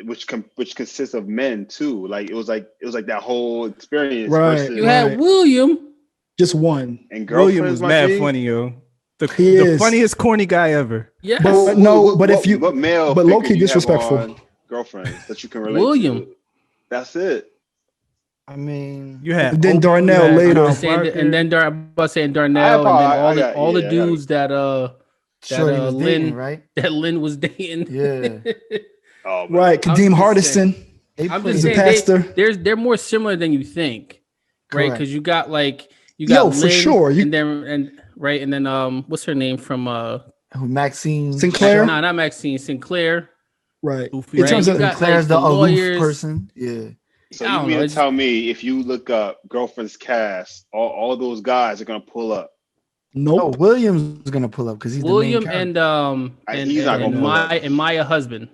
which consists of men too. Like it was like that whole experience. Right. Versus, you had William, just one, and William was mad funny, yo. The funniest corny guy ever. Yeah, but low-key disrespectful. Girlfriends that you can relate William. to. That's it. I mean, you had then Darnell later, and then Darnell, and then all the dudes that Lynn, right? That Lynn was dating. Yeah. Oh, right. Kadeem Hardison. I'm just saying pastor. They're more similar than you think, right? Because you got Lynn, for sure. and then what's her name from Maxine Sinclair? No, not Maxine Sinclair. Right. In terms of Sinclair's the aloof person. Yeah. So you mean to tell me if you look up Girlfriend's cast, all those guys are gonna pull up? Nope. No, William's gonna pull up because he's William the main character. and he's not gonna pull up. and Maya husband.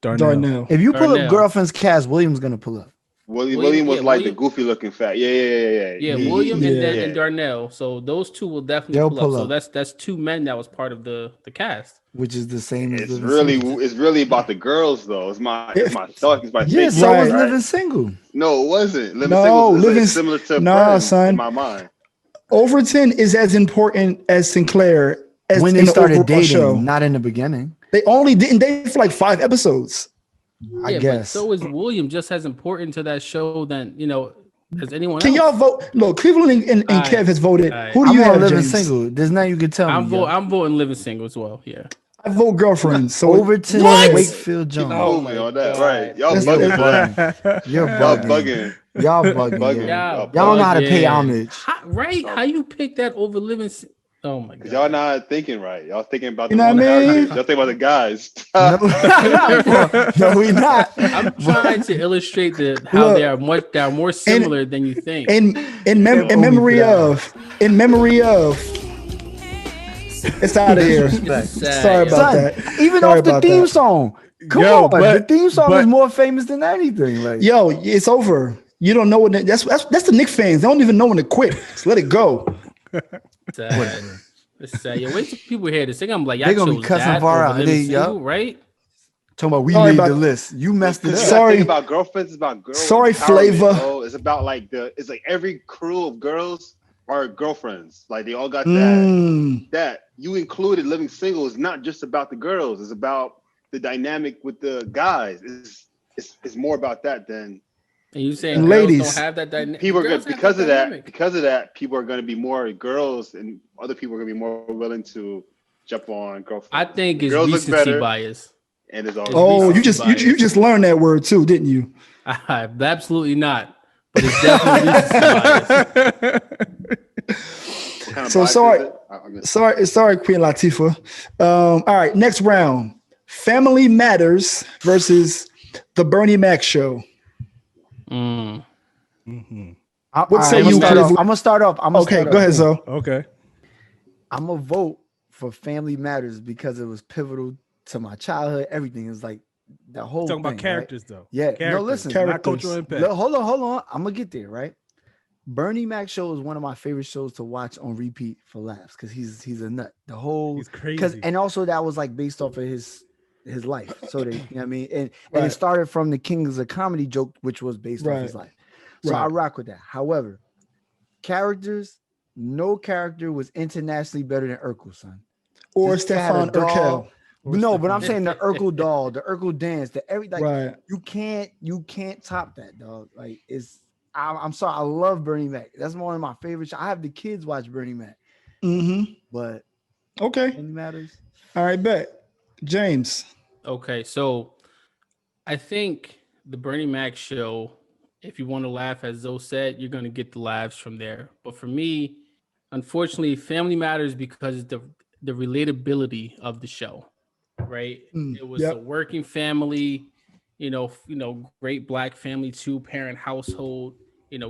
Darnell. If you pull up Girlfriend's cast, William's gonna pull up. William was like the goofy looking fat. Yeah. William and Darnell. So those two will definitely pull up. So that's 2 men that was part of the cast. Which is the same as it's really about the girls though. It's my thought. It's my so was Living Single. No, it wasn't. Living was similar to Friends son. in my mind. Overton is as important as Sinclair as when they started dating, show. Not in the beginning. They only didn't date for like 5 episodes. I guess. But so is William just as important to that show than as anyone else. Can y'all vote? Look, Cleveland and Kev has voted. Who do you have, Living James? Single. There's nothing you can tell me. I'm voting Living Single as well. Yeah. I vote Girlfriends. So Overton, Wakefield Jones. On that, right? Y'all bugging. You're bugging. Y'all bugging. Y'all don't know how to pay homage. How you pick that over Living? Oh my god! Y'all not thinking right. Y'all thinking about the characters. Y'all thinking about the guys. No, we not. I'm trying to illustrate how they are more similar than you think. In memory of. It's out of here. Sorry about that. Even off the theme song. Come on, the theme song is more famous than anything. Like, yo, it's over. You don't know when that's the Knicks fans. They don't even know when to quit. So let it go. Sad. It's sad. Yeah, wait till people hear this. They're gonna be like, They y'all gonna be chose cussing that far over out. living They- single, yup. right? Talking about we Sorry made the about- list. You messed it up. Because Sorry. think about girlfriends, it's about girls. Sorry, Flavor. It's about like it's like every crew of girls are girlfriends. Like they all got that you included living single is not just about the girls. It's about the dynamic with the guys. It's more about that than. And you saying Ladies. girls don't have that dynamic? People are gonna, because of that, people are going to be more girls, and other people are going to be more willing to jump on girlfriends. I think it's girls look recency better, bias. and it's all. Oh, you recency just you just learned that word too, didn't you? Absolutely not. But it's definitely recency bias. What kind of So bias sorry. is it? I missed Sorry, Queen Latifah. All right, next round. Family Matters versus the Bernie Mac Show. Mm. What say you, I'm Cleveland? gonna start off. Okay, go ahead, Zo. Okay. I'm gonna vote for Family Matters because it was pivotal to my childhood. Everything is like the whole Talking thing, about characters, though. Yeah, Characters, no, listen, not characters. cultural impact. Look, hold on. I'm gonna get there, right? Bernie Mac show is one of my favorite shows to watch on repeat for laughs because he's a nut. The whole He's crazy. and also that was like based off of his life. So they, you know what I mean, and Right. it started from the Kings of Comedy joke, which was based off his life. So I Right. rock with that. However, characters, no character was internationally better than Urkel, son. Or This guy had a Stefan Urkel. doll. No, but I'm saying the Urkel doll, the Urkel dance, the every like Right. you can't top that, dog. Like I'm sorry, I love Bernie Mac. That's one of my favorite shows. I have the kids watch Bernie Mac, Mm-hmm. but Okay. it matters. All right, bet. James. Okay, so I think the Bernie Mac show, if you want to laugh, as Zoe said, you're going to get the laughs from there. But for me, unfortunately, Family Matters because the relatability of the show, right? It was a working family, great black family, 2-parent household,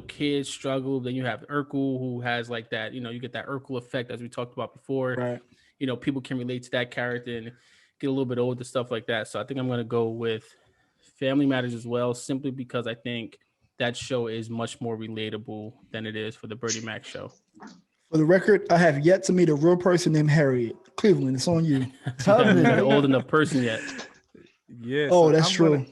kids struggle. Then you have Urkel who has like that, you get that Urkel effect as we talked about before. Right. People can relate to that character and get a little bit older, stuff like that. So I think I'm going to go with Family Matters as well, simply because I think that show is much more relatable than it is for the Bernie Mac show. For the record, I have yet to meet a real person named Harriet. Cleveland, it's on you. I'm not an old enough person yet. Yeah. Oh, so that's true.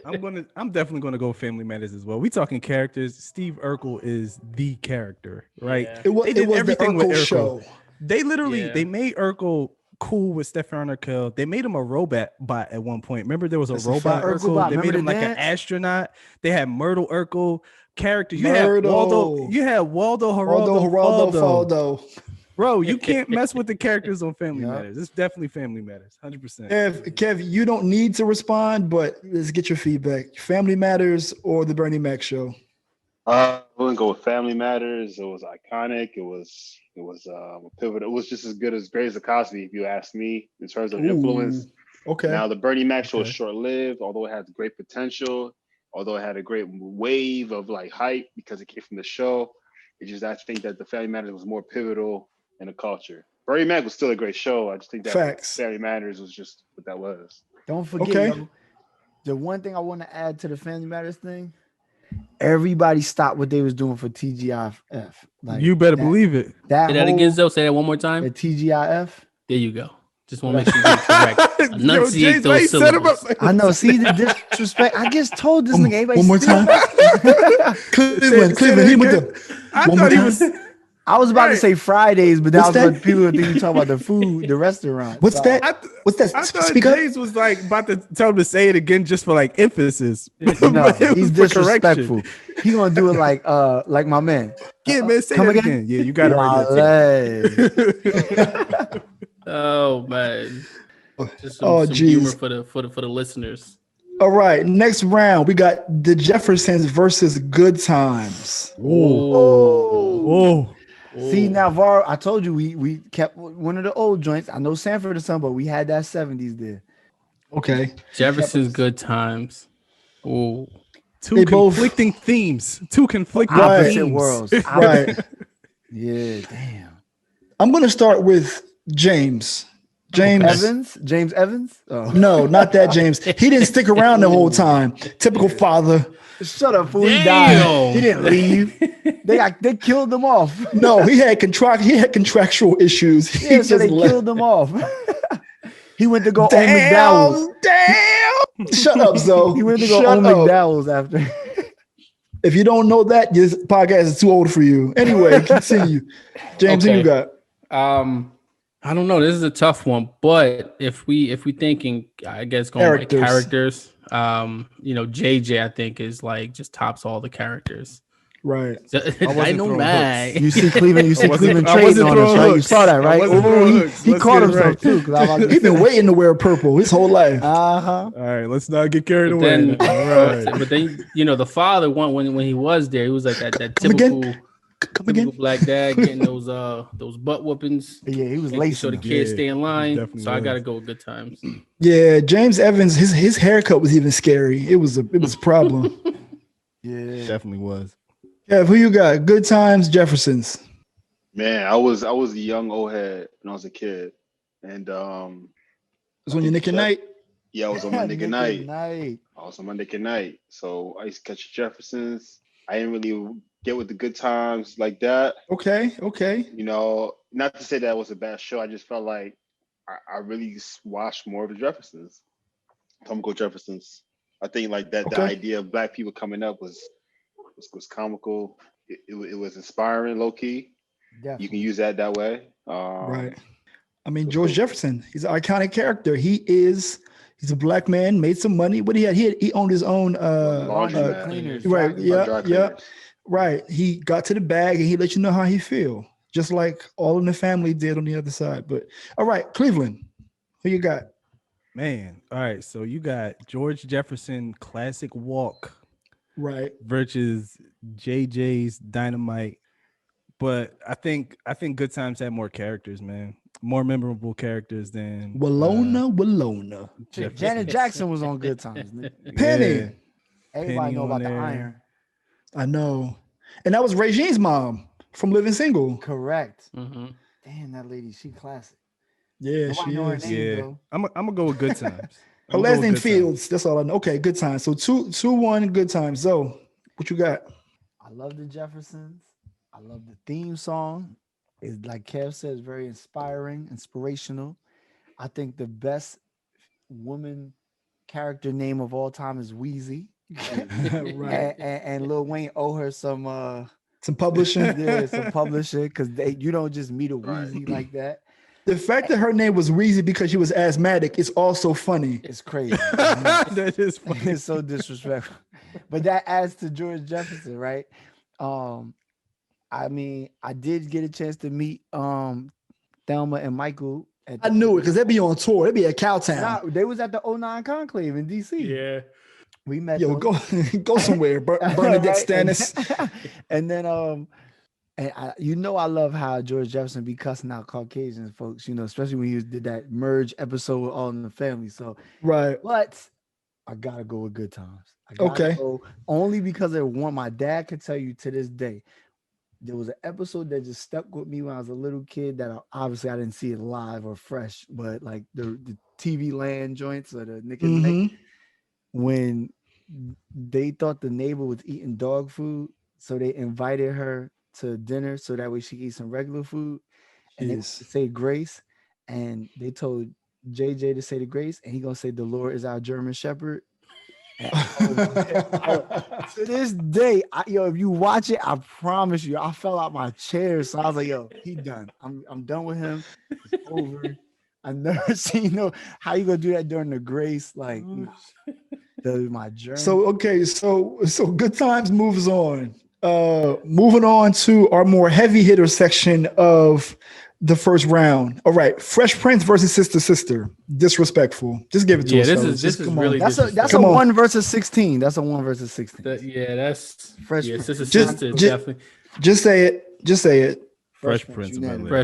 I'm definitely gonna go Family Matters as well. We talking characters. Steve Urkel is the character, right? Yeah. It was, They did it was the everything with Urkel Urkel. show. They literally Yeah. they made Urkel cool with Stefan Urkel. They made him a robot bot at one point. Remember there was a That's a robot fact. Urkel. Urkelbot. They made Remember him the like an dance? astronaut. They had Myrtle Urkel character. You Myrtle. had Waldo Geraldo Faldo. Bro, you can't mess with the characters on Family Yeah. Matters. It's definitely Family Matters, 100%. Kev, you don't need to respond, but let's get your feedback. Family Matters or the Bernie Mac show? I wouldn't go with Family Matters. It was iconic. It was pivotal. It was just as great as the Cosby, if you ask me, in terms of influence. Okay. Now the Bernie Mac show is Okay. short-lived, although it had great potential, although it had a great wave of like hype because it came from the show. It's just I think that the Family Matters was more pivotal in the culture. Bernie Mac was still a great show. I just think that Facts. Family Matters was just what that was. Don't forget, Okay. yo, the one thing I want to add to the Family Matters thing, everybody stopped what they was doing for TGIF. Like You better that- believe it. that Say that whole- again, Zoe. Say that one more time. the TGIF. There you go. Just want to make sure you get it correct. Enunciate James, why you those set him up syllables. like I know. See the disrespect. I just told this nigga. Everybody One more still- time. Cleveland, he went to. I One thought more he was. I was about to Right. say Fridays, but that What's was that? what people would think you talk about the food, the restaurant. What's So, that? What's that? I thought Speak up. James was like about to tell him to say it again just for like emphasis. No, But it he's was for correction. disrespectful. He gonna do it like my man. Yeah, man, say Come that again? again. Yeah, you got it right. Wale. Oh man. Just some, Oh, some geez. humor for the listeners. All right, next round we got the Jeffersons versus Good Times. Oh, See now, Var, I told you we kept one of the old joints. I know Sanford or something, but we had that 70s there. Okay, Jefferson's Good Times. Oh, two They both- conflicting themes. Two conflicting Right. Opposite themes. worlds. right. Yeah, damn. I'm gonna start with James. James Evans. Oh. No, not that James. He didn't stick around the whole time. Typical father. Shut up, fool. He died. He didn't leave. They killed him off. No, he had contractual issues. Yeah, so they killed him off. He went to go own McDowell's. Damn. Shut up, Zoe. He went to go own McDowell's after. If you don't know that, this podcast is too old for you. Anyway, continue. James, who you got? I don't know. This is a tough one, but if we thinking, I guess going like characters, JJ I think is like just tops all the characters. Right. I know man. You see Cleveland trading on us, right? You saw that, right? He caught himself too. He's been waiting to wear purple his whole life. All right, let's not get carried away. All right. But then the father when he was there, he was like that typical black dad getting those butt whoopings. Yeah, he was lacing so the kids stay in line. So I gotta go with Good Times. Yeah, James Evans, his haircut was even scary. It was a problem. Yeah, definitely was. Yeah, who you got? Good Times, Jeffersons. Man, I was a young old head when I was a kid, and it was on your Nick at Night. Yeah, I was on my Nick at Night. I was on my Nick at Night, so I used to catch Jeffersons. I didn't really get with the Good Times like that. Okay. Not to say that was a bad show. I just felt like I really watched more of the Jeffersons, comical Jeffersons. I think like that the idea of black people coming up was comical. It was inspiring, low key. Yeah, you can use that way. Right. I mean, George Jefferson, he's an iconic character. He's a black man, made some money. What he had? He owned his own cleaners. Right. Yeah. Right. He got to the bag and he let you know how he feel, just like all in the family did on the other side. But all right, Cleveland, who you got? Man, all right. So you got George Jefferson classic walk. Right. Versus JJ's Dynamite. But I think Good Times had more characters, man. More memorable characters than Walona. Janet Jackson was on Good Times. Penny. Yeah. Everybody know about the iron. I know. And that was Regine's mom from Living Single. Correct. Mm-hmm. Damn, that lady, she classic. Yeah, she is. Yeah. I'm gonna go with Good Times. Her last name Fields. That's all I know. Okay, Good Times. So 2-1 Good Times. So what you got? I love the Jeffersons. I love the theme song. It's like Kev says, very inspirational. I think the best woman character name of all time is Wheezy. Right. And Lil Wayne owe her some publishing. Yeah, some publishing, because you don't just meet a Wheezy like that. The fact that her name was Wheezy because she was asthmatic is also funny. It's crazy. That is funny. It's so disrespectful. But that adds to George Jefferson, right? I mean, I did get a chance to meet Thelma and Michael. I knew it because they'd be on tour. They'd be at Cowtown. They was at the 09 Conclave in DC. Yeah. We met them. Go somewhere. Bernadette Stannis. And then and I love how George Jefferson be cussing out Caucasian folks, especially when he did that merge episode with All in the Family. So right. But I gotta go with Good Times. I gotta go only because of one. My dad could tell you to this day. There was an episode that just stuck with me when I was a little kid that obviously I didn't see it live or fresh, but like the TV Land joints or the Nick and Nick, when they thought the neighbor was eating dog food, so they invited her to dinner so that way she could eat some regular food and they say grace, and they told JJ to say the grace and he gonna say the Lord is our German Shepherd. To this day, if you watch it, I promise you, I fell out my chair. So I was like, "Yo, he done. I'm done with him. It's over." I never seen how you gonna do that during the grace, like my journey. So Good Times moves on. Moving on to our more heavy hitter section of the first round. All right, Fresh Prince versus Sister. Disrespectful. Just give it to us. This is really that's a 1 versus 16. That's a 1 versus 16. That's Fresh Prince. Sister, definitely. Just say it. Fresh Prince.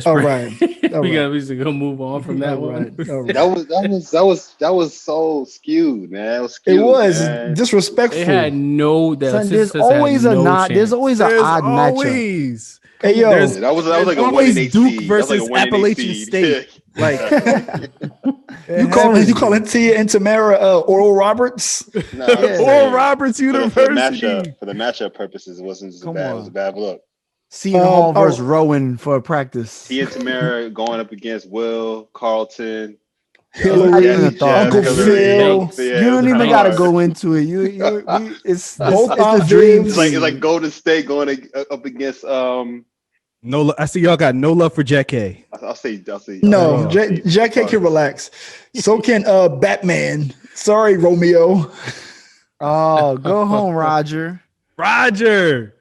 All right. We gotta go move on from that one. That was so skewed, man. It was skewed, it was man. Disrespectful. They had no. There's always a odd matchup. Hey yo, that was like a always 1-8 Duke seed. versus Like Appalachian State. Like You calling Tia and Tamara Oral Roberts? No, I'm saying Oral Roberts for the University. matchup purposes, it wasn't just Come bad. It on. was a bad look. Seton Hall versus Rowan for practice. Tia and Tamara going up against Will, Carlton, Hillary, Uncle Phil. You don't even got to go into it. It's the dream. It's like Golden State going up against No, I see y'all got no love for Jack K. I'll say no. Jack K can relax. So can Batman. Sorry, Romeo. Oh, go home, Roger. Roger.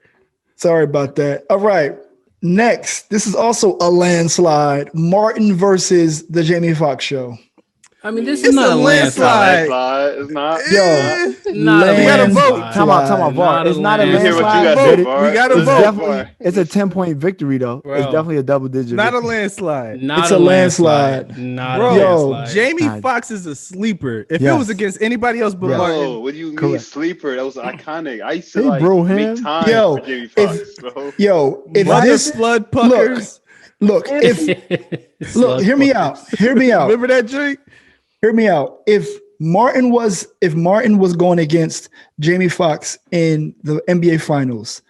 Sorry about that. All right. Next, this is also a landslide. Martin versus the Jamie Foxx Show. I mean, this is not a landslide. It's not. Yo, not we gotta vote. Time out, VAR. It's not a landslide. landslide. We gotta vote. It's a 10-point victory, though. Bro. It's definitely a double-digit. Not victory. a landslide. It's a landslide. Not Bro, a landslide. Jamie Foxx is a sleeper. If it was against anybody else but Martin. What do you mean Correct. sleeper? That was iconic. I used Hey, to bro, make him. time Yo, for Jamie Foxx, bro. If Mother this Flood Puckers. look, hear me out. Remember that drink? Hear me out. If Martin was going against Jamie Foxx in the NBA Finals,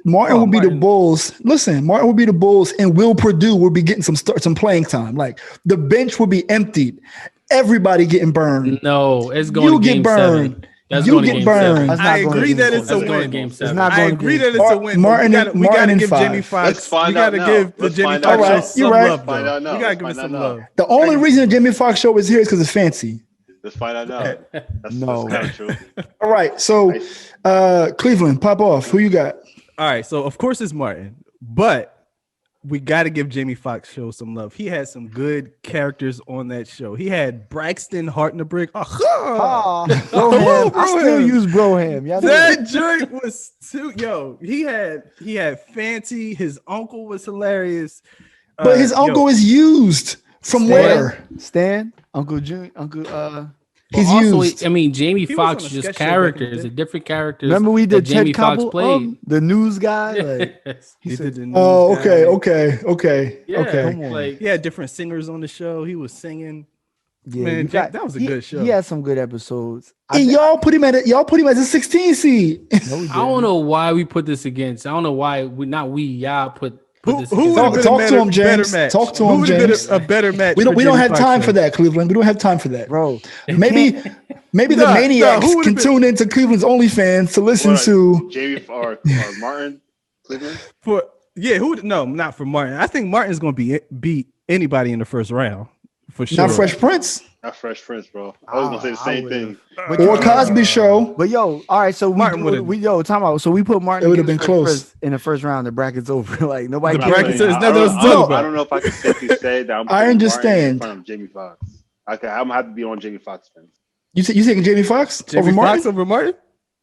Martin would be the Bulls. Listen, Martin would be the Bulls, and Will Purdue would be getting some playing time. Like the bench would be emptied. Everybody getting burned. No, it's going You to get game burned. 7. That's You going to get game burned. 7. I agree that it's a That's going to win. game 7. It's not I going agree to that it's a win. Martin We got to and give five. Jamie Foxx. Let's find We got to out give now. the Let's Jamie find Foxx out show now. some You're right. love. Find out now. We got to Let's give it find some out love. now. The only reason the Jamie Foxx show is here is because it's fancy. Let's find out now. That's No. kind of true. All right, so Cleveland, pop off. Who you got? All right, so of course it's Martin, but we got to give Jamie Foxx show some love. He had some good characters on that show. He had Braxton Hartnebreak. Broham. I still use Broham. Y'all know That joint was too. Yo, he had Fancy. His uncle was hilarious. But his uncle is used from where? Stan, Uncle June, Uncle. He's also, used. I mean, Jamie He was Foxx on a just sketch show back in the characters, day. a different characters. Remember we did that Jamie Ted Foxx Koppel, played. the news guy. Like, He did the news Oh, guy. okay. Yeah, Okay. Come on. like He had different singers on the show. He was singing. yeah, Man, you Jack, that was a good show. He had some good episodes. And y'all put him as a 16 seed. No, we I don't didn't. know why we put this against. I don't know why y'all put this Who against. would have been Talk a to him, better James. match? Talk to Who him, would've been James. a better match? We don't for have Jamie time Foxx for show? that, Cleveland. We don't have time for that. Bro. Maybe the Nah, maniacs who would've can been- tune into Cleveland's OnlyFans to listen What, to. Jamie or Martin Cleveland. No, not for Martin. I think Martin's going to beat anybody in the first round for sure. Not Fresh Prince Not Fresh Prince, bro. I was gonna say the same thing. or Cosby Show. But yo, all right. So Martin would've- time out. So we put Martin. It would've against been Fresh close. Prince in the first round. The bracket's over. Like nobody. The cares. bracket says I nothing don't- else to I talk don't- about. I don't know if I can safely say that. I'm I putting understand. Martin in front of Jamie Foxx. I'm gonna have to be on Jamie Foxx fence. You taking Jamie Foxx Jamie over Martin? Foxx over Martin?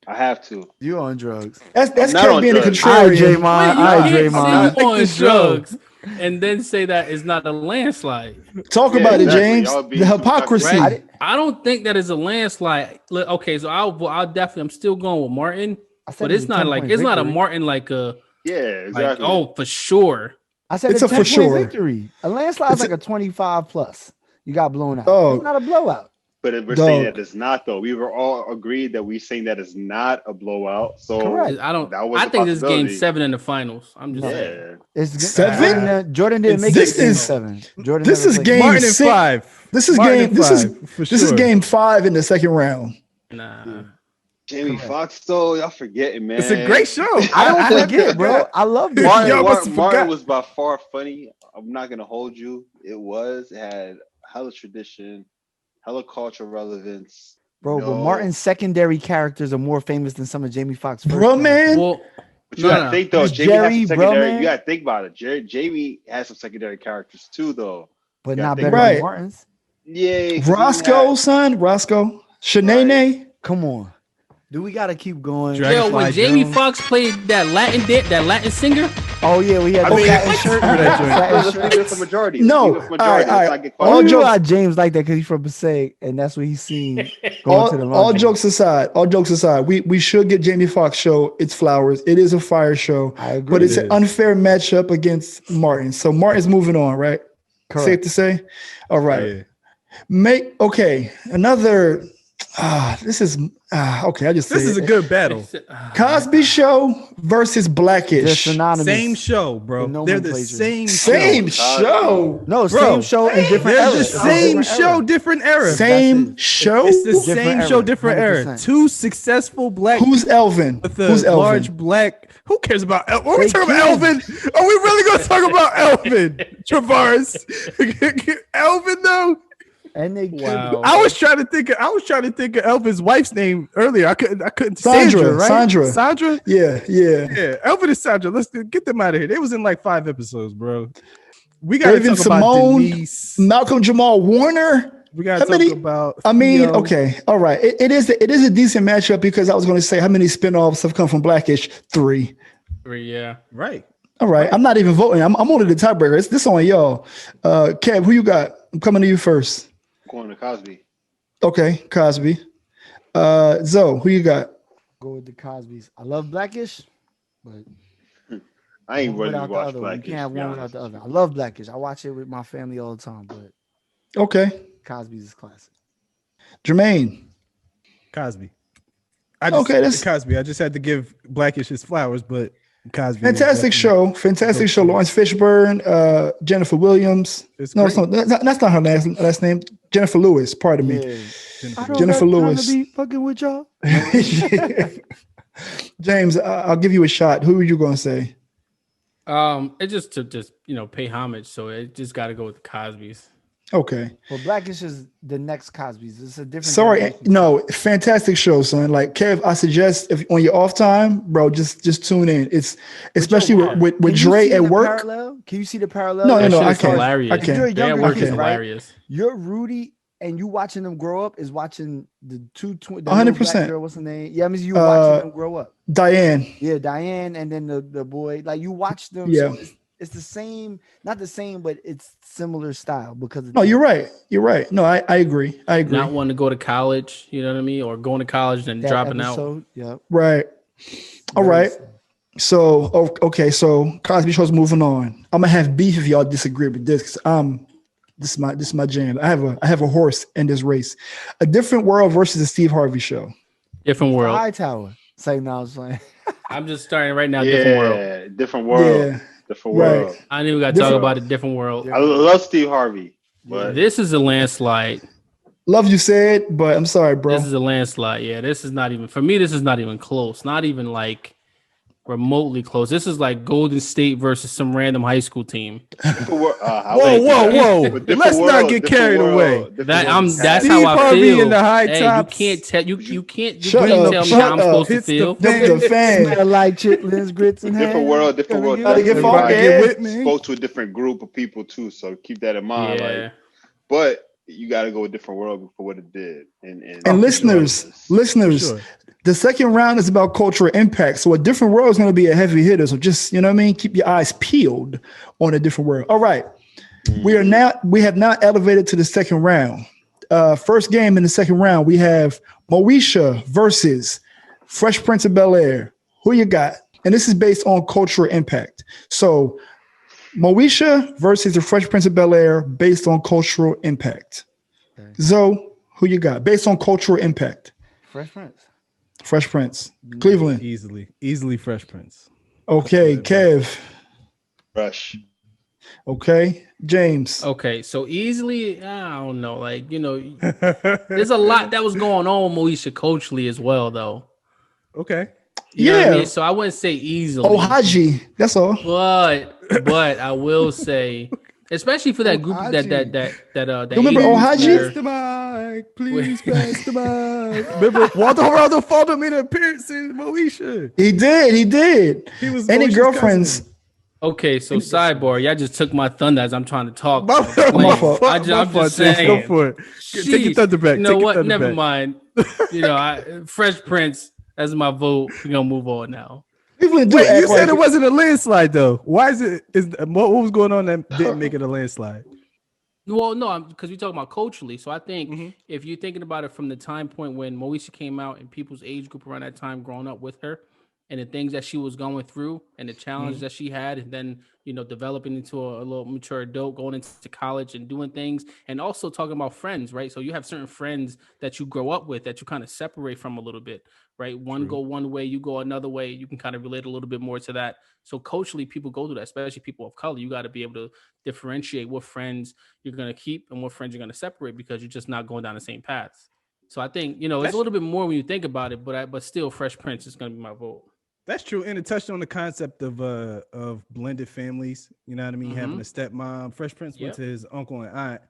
I have to. You on drugs? That's Not Kev on being a drugs. All right, contrarian. Draymond. Wait, All you right, can't say Draymond. you on the show. drugs and then say that it's not a landslide. Talk Yeah, about it, exactly. James. Y'all being The too hypocrisy. Right? I don't think that is a landslide. Look, okay, so I'll definitely. I'm still going with Martin, I said but it's it's a not like 10-point it's not a victory. Martin like a Yeah, like exactly. oh for sure. I said It's it's a a for 10-point sure. victory. A landslide is like a 25 plus. You got blown out. Oh. It's not a blowout. But we're Dog. saying that it's not though. We were all agreed that we're saying that it's not a blowout. So Correct. I don't. That was I a think this is game possibility. 7 in the finals. I'm just saying. yeah. It's Seven? Jordan didn't make This it game is- 7. Jordan this never is played- game Martin in six. 5. This is Martin game. in This is 5, for this is sure. game 5 in the second round. Nah. Jamie Foxx though, y'all forgetting, man. It's a great show. I don't forget, bro. I love this. Y'all must have Martin forgot. was by far funny. I'm not gonna hold you. It had hella tradition, hella cultural relevance. Bro, but Martin's secondary characters are more famous than some of Jamie Foxx's. first Bro, characters. man. Well, But you gotta think though, There's Jamie has Jerry, some bro, secondary. man. You gotta think about it. Jamie has some secondary characters too, though. But Yeah, not think better right. than Martin's. Yeah, Roscoe, son. Roscoe. Shanae. Come on. Do we gotta keep going? Dragon- yo, when Dragonfly Jamie Jones. Foxx played that Latin singer, Oh yeah, we had I the mean, satin shirt. Remember that joint? Satin Let's shirt. leave it for majority. No. Leave it for majority. All right, Let's not get all I caught knew jokes- why James like that because he's from Passaic, and that's what he's seen going to the All laundry. jokes aside, we should get Jamie Foxx show its flowers. It is a fire show, I agree. but it's It an is. unfair matchup against Martin. So Martin's moving on, right? Safe to say. All right. Yeah. Another. This is okay. I just This say is a good battle. Cosby Show versus Blackish. They're synonymous. Same show, bro. The They're the nomenclature. same show. No, Bro, same show in different They're eras. the same show, different era. Same show. It's the Different same era, show, different era. 100%. Two successful black Who's Elvin? with a Who's Elvin? large black. Who cares about Elvin? Are we They talking about kids. Elvin? Are we really going to talk about Elvin? Travaris. Elvin, though? And they Wow. I was trying to think of Elvin's wife's name earlier. I couldn't. Sandra, right? Sandra. Yeah. Elvin and Sandra. Let's get them out of here. They was in like 5 episodes, bro. We got to Raven talk about Simone, Denise. Malcolm Jamal Warner. We got to talk about. I mean, Theo. okay, all right. It is a decent matchup because I was going to say how many spinoffs have come from Blackish? 3. 3, yeah. Right. All right. I'm not even voting. I'm only the tiebreaker. This on y'all. Kev, who you got? I'm coming to you first. Going to Cosby. Okay, Cosby. Zoe, who you got? go with the Cosbys. I love Blackish, but I ain't one ready to without the watch other one. You Blackish. can't have to be one without honest. the other. I love Blackish. I watch it with my family all the time, but Okay, Cosby's is classic. Jermaine. Cosby. That's Cosby. I just had to give Blackish his flowers, but Cosby. fantastic show. Fantastic show. Lawrence Fishburne, Jennifer Williams. It's No, great. it's not, that's not her last name. Jennifer Lewis. Pardon me. Yeah. I don't Jennifer got time Lewis. to be fucking with y'all. James, I'll give you a shot. Who are you going to say? It just to pay homage, so it just got to go with the Cosbys. Okay. Well, Blackish is the next Cosby's. It's a different. Sorry, generation. no, fantastic show, son. Like Kev, I suggest if on your off time, bro, just tune in. It's especially with Can you Dre see at the work. parallel? Can you see the parallel? No, That no, shit I is can't. hilarious. I can't. You're a Their younger work kid, is right? hilarious. You're Rudy, and you watching them grow up is watching the 100%. black girl. What's her name? Yeah, I mean you watching them grow up. Diane. Yeah, Diane, and then the boy. Like you watch them. Yeah. So it's the same, not the same, but it's similar style because. No, you're right. You're right. No, I agree. I agree. Not wanting to go to college, you know what I mean, or going to college and that dropping episode. Yeah. Right. All right. So okay. So Cosby Show's moving on. I'm gonna have beef if y'all disagree with this because this is my jam. I have a horse in this race. A Different World versus the Steve Harvey Show. Different world. Hightower. Say no, I was playing. I'm just starting right now. Different world. Yeah, different world. Yeah. Different Right. world. I knew we got to talk about a different world. I love Steve Harvey, but This is a landslide. Love you said, but I'm sorry, bro. This is a landslide. Yeah, this is not even for me. This is not even close. Not even like remotely close. This is like Golden State versus some random high school team. Whoa. Let's not get carried away. That's Steve how I Harvey feel. in the high Hey, tops. you can't tell you can't Shut tell up, me shut how I'm up. supposed to Hits feel. the fan. Smell like chitlins, grits, and ham. Different world. Different world. Gotta get Everybody funky. Get with me. spoke to a different group of people too, so keep that in mind. Yeah. Like, but you got to go with Different World for what it did. And listeners, Sure. the second round is about cultural impact. So A Different World is going to be a heavy hitter. So just, you know what I mean? Keep your eyes peeled on A Different World. All right. We have now elevated to the second round. First game in the second round, we have Moesha versus Fresh Prince of Bel-Air. Who you got? And this is based on cultural impact. So Moesha versus the Fresh Prince of Bel-Air based on cultural impact. Okay. Zoe, who you got? Based on cultural impact. Fresh Prince. Fresh Prince. Cleveland. Easily Fresh Prince. Okay. Kev. Rush. Okay. James. Okay, so easily, I don't know. Like, there's a lot that was going on with Moesha culturally as well, though. Okay. You know what I Yeah. mean? So I wouldn't say easily. Oh, Haji. That's all. But I will say, especially for that group that Remember Asians Haji? where- Pass the mic, please pass the mic. Remember, Walter Geraldo Faldo made an appearance in Moesha. He did. He was Any Moesha's girlfriends? cousin. Okay, so sidebar, y'all just took my thunder as I'm trying to talk. My fault. I'm just saying. Go for it. Take your thunder back. You know Take your what? thunder Never back. mind. Fresh Prince, that's my vote. We're gonna move on now. Cleveland do Wait, act you said like it wasn't a landslide though. Why is it? What was going on that didn't make it a landslide? Well, no, because we talking about culturally. So I think if you're thinking about it from the time point when Moesha came out and people's age group around that time growing up with her, and the things that she was going through and the challenge that she had, and then developing into a little mature adult, going into college and doing things, and also talking about friends, right? So you have certain friends that you grow up with that you kind of separate from a little bit, right? One go one way, you go another way. You can kind of relate a little bit more to that. So culturally, people go through that, especially people of color. You got to be able to differentiate what friends you're going to keep and what friends you're going to separate, because you're just not going down the same paths. So I think, it's a little bit more when you think about it, but still Fresh Prince is going to be my vote. That's true. And it touched on the concept of blended families. You know what I mean? Having a stepmom. Fresh Prince went to his uncle and aunt.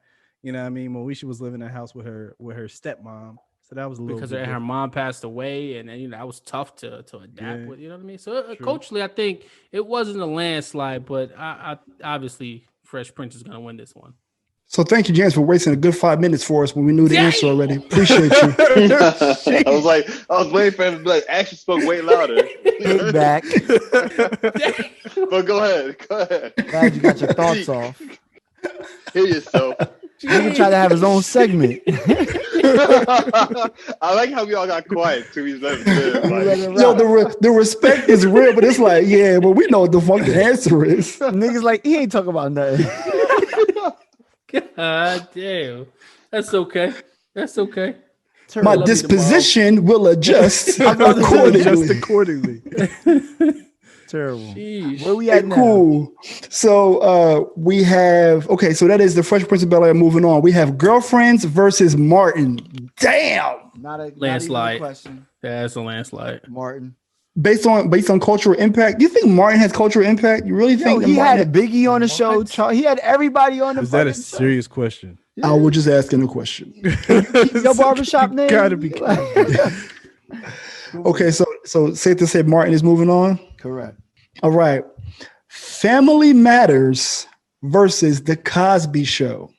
You know what I mean? Moesha was living in a house with her stepmom. So that was a little because bit her mom passed away, and then that was tough to adapt with. You know what I mean? So culturally, I think it wasn't a landslide, but I obviously Fresh Prince is going to win this one. So thank you, James, for wasting a good 5 minutes for us when we knew the answer already. Appreciate you. I was waiting for him to be like, actually spoke way louder. Hit back. But go ahead. Glad you got your thoughts off. Hear yourself. He can try to have his own segment. I like how we all got quiet too. Yo, the respect is real, but it's like, yeah, but we know what the fuck the answer is. Niggas like, he ain't talking about nothing. God damn. That's okay. My disposition will adjust accordingly. Terrible. Sheesh. Where we at now? Cool. So we have, so that is the Fresh Prince of Bel-Air. Moving on. We have Girlfriends versus Martin. Damn. Not a landslide. Question. That's a landslide. Martin. Based on cultural impact, do you think Martin has cultural impact? You really think he Martin had Biggie on the show? He had everybody on the. Is that a serious question? I was just asking a question. Your barbershop name? Gotta be. Okay, so safe to say Martin is moving on. Correct. All right. Family Matters versus The Cosby Show.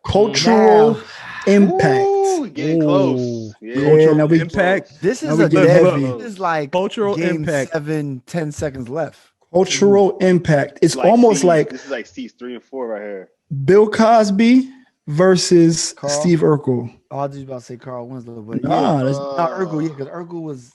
Cultural impact. Ooh, getting close. Cultural impact. This is this is like cultural game impact. 7-10 seconds left. Cultural impact. It's almost like this is like Steve's 3 and 4 right here. Bill Cosby versus Carl? Steve Urkel. Oh, I was just about to say Carl Winslow, but Nah, not Urkel. Yeah, because Urkel was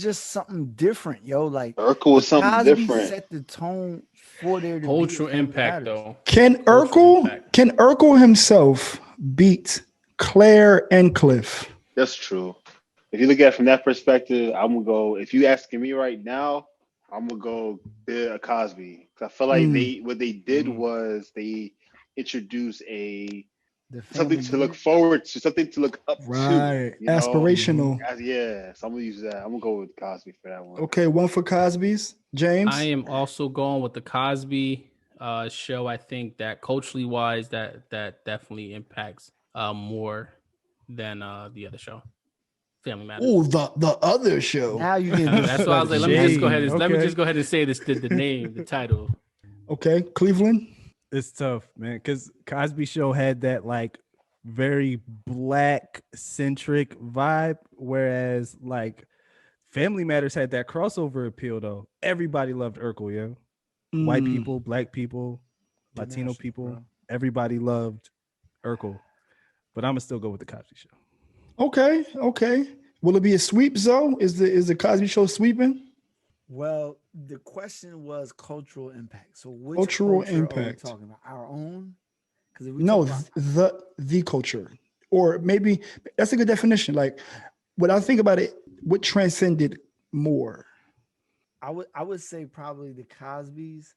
just something different, yo. Like Urkel was something Cosby different. set the tone for their Cultural impact, though. Can Urkel himself beat Claire and Cliff? That's true. If you look at it from that perspective, I'm gonna go. If you asking me right now, I'm gonna go Bill Cosby. I feel like what they did was they introduced something to look forward to, something to look up to. Right. Aspirational. Yeah. So I'm gonna use that. I'm gonna go with Cosby for that one. Okay, one for Cosby's. James? I am also going with the Cosby show. I think that culturally wise, that definitely impacts more than the other show. Family Matters. Oh, the other show. Now you can. That's why I was like, let me just go ahead and say this, the name, the title. Okay, Cleveland. It's tough, man, because Cosby Show had that like very black centric vibe, whereas like Family Matters had that crossover appeal. Though everybody loved Urkel, yo. White people, black people, Latino people, everybody loved Urkel. But I'm gonna still go with the Cosby Show. Okay. Will it be a sweep, Zoe? Is the Cosby Show sweeping? Well, the question was cultural impact. So which cultural culture impact are we talking about? Our own? The culture, or maybe that's a good definition. Like, when I think about it, what transcended more? I would say probably the Cosbys,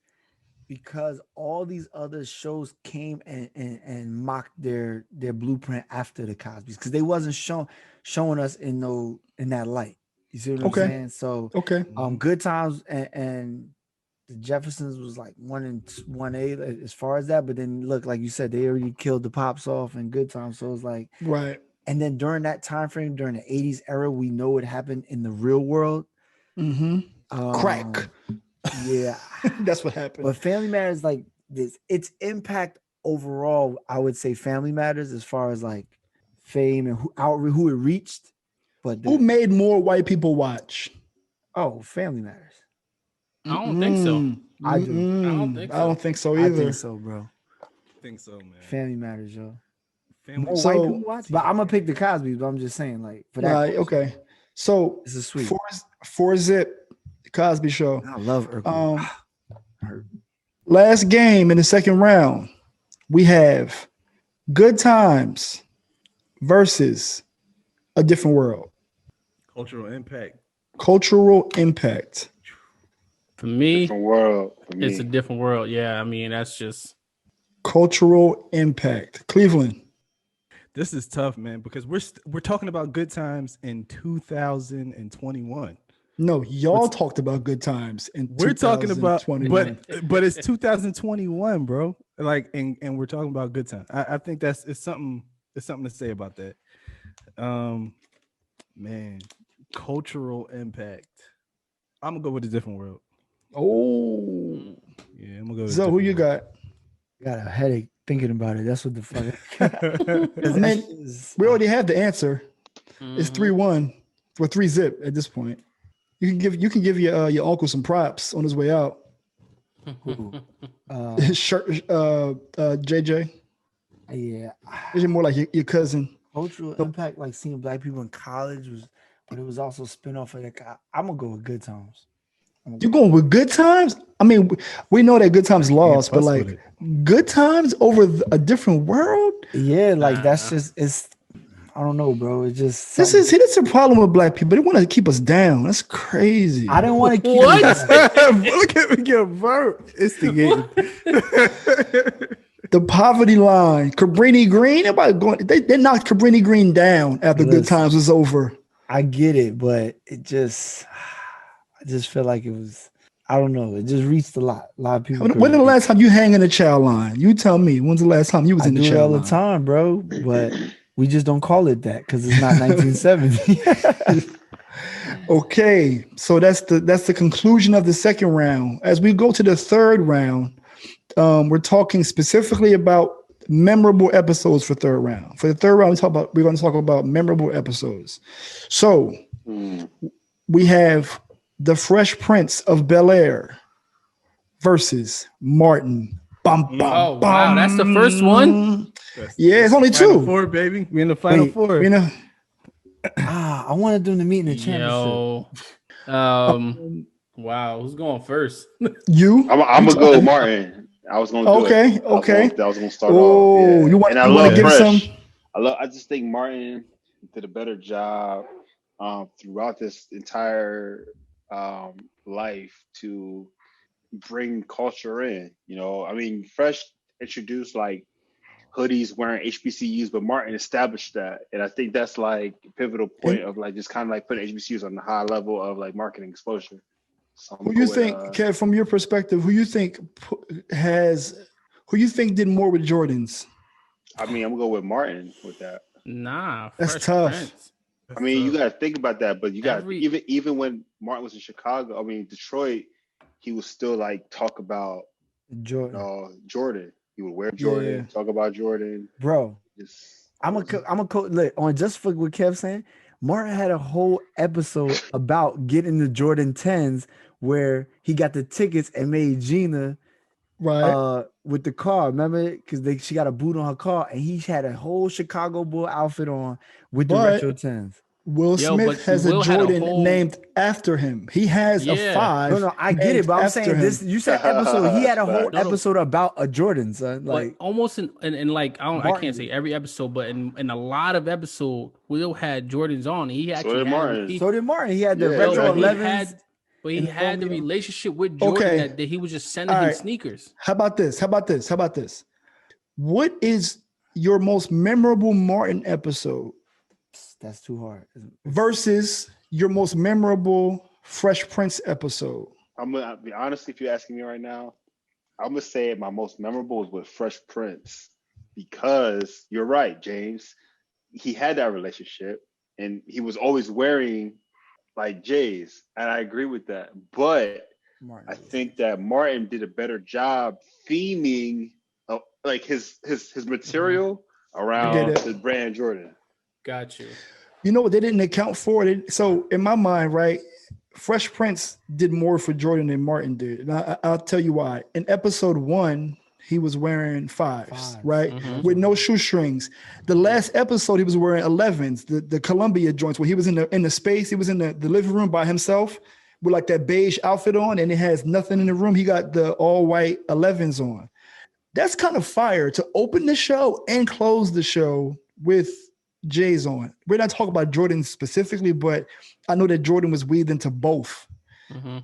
because all these other shows came and mocked their blueprint after the Cosbys, because they wasn't showing us in that light. You see what I'm saying? So Good Times and the Jeffersons was like 1A as far as that, but then look, like you said, they already killed the Pops off in Good Times, so it's like right. And then during that time frame, during the 80s era, we know what happened in the real world. Crack. Yeah, that's what happened. But Family Matters, like this, its impact overall, I would say Family Matters as far as like fame and who it reached. But who made more white people watch? Oh, Family Matters. I don't think so. I do. I don't think so either. I think so, bro. I think so, man. Family Matters, yo. Family. More white people watch, but I'm gonna pick the Cosby. But I'm just saying, like, for that. Okay. So This is sweet. Four zip, Cosby Show. I love Urkel. Last game in the second round, we have Good Times versus A Different World. Cultural impact. Cultural impact. For me, Different world. For me. it's a different world. Yeah, I mean, that's just Cultural impact. Cleveland. This is tough, man, because we're talking about Good Times in 2021. No, y'all talked about Good Times in We're talking about, 2021. but it's 2021, bro. Like, and we're talking about Good Times. I think it's something to say about that. Man, cultural impact. I'm gonna go with A Different World. Oh, Yeah, I'm gonna go with so who you got? I got a headache thinking about it. That's what the fuck. I mean, we already have the answer. It's 3-1 for 3-zip at this point. You can give your uncle some props on his way out. His shirt, JJ. Yeah. Is it more like your cousin? Cultural impact, like seeing black people in college was, but it was also spin off of like I'm gonna go with Good Times. You going with Good Times? I mean, we know that Good Times lost, but like Good Times over A Different World? Yeah, like that's just it's. I don't know, bro. It just This is a problem with black people. They want to keep us down. That's crazy. I didn't want to keep What? Look at me get burnt. It's the game. The poverty line, Cabrini Green. Everybody going. They knocked Cabrini Green down after Good Times was over. I get it, but it just, I just feel like it was. I don't know. It just reached a lot. A lot of people. When the last time you hang in the child line? You tell me. When's the last time you was in the child line? I do it all the time, bro. But we just don't call it that because it's not 1970. Okay, so that's the conclusion of the second round. As we go to the third round, we're talking specifically about memorable episodes for third round. For the third round, we're going to talk about memorable episodes. So we have The Fresh Prince of Bel-Air versus Martin. Bum, bum, oh wow, that's the first one. Yeah, it's only Final two. four, baby. We're in the final four. You know, I wanted them to meet in the championship. Yo, wow, who's going first? you. I'm gonna go with Martin. I was gonna do it. Okay. I was gonna start Oh, off. Yeah. you want to give some? I just think Martin did a better job throughout this entire life to bring culture in. You know, I mean, Fresh introduced like hoodies wearing HBCUs, but Martin established that, and I think that's like a pivotal point of like just kind of like putting HBCUs on the high level of like marketing exposure. So who you think, Kev, from your perspective, who you think did more with Jordans? I mean, I'm gonna go with Martin with that. Nah, that's Fresh tough. Prince. I mean, you got to think about that, but you got even when Martin was in Chicago, I mean Detroit, he would still like talk about Jordan. He would wear Jordan, talk about Jordan, bro. I'm a look on just for what Kev saying. Martin had a whole episode about getting the Jordan 10s where he got the tickets and made Gina with the car. Remember? Because she got a boot on her car and he had a whole Chicago Bull outfit on with the retro 10s. Will Smith has a Jordan named after him. He has a 5. No, I get it, but I'm saying this. You said episode. He had a whole episode about a Jordan, son. Like almost in like I can't say every episode, but in a lot of episodes, Will had Jordans on. He actually so did Martin. He had the retro 11s. But he had the relationship with Jordan that he was just sending him sneakers. How about this? What is your most memorable Martin episode? That's too hard. Versus your most memorable Fresh Prince episode. I'm gonna be honest, if you're asking me right now, I'm gonna say my most memorable is with Fresh Prince because you're right, James. He had that relationship and he was always wearing like J's, and I agree with that. But I think that Martin did a better job theming like his material around the brand Jordan. Got you. You know what they didn't account for it. So in my mind, right, Fresh Prince did more for Jordan than Martin did. And I'll tell you why. In episode 1, he was wearing fives. Right? Mhm. With no shoestrings. The last episode, he was wearing 11s, the Columbia joints, where he was in the space, he was in the living room by himself with like that beige outfit on, and it has nothing in the room. He got the all white 11s on. That's kind of fire to open the show and close the show with J's on. We're not talking about Jordan specifically, but I know that Jordan was weaved into both.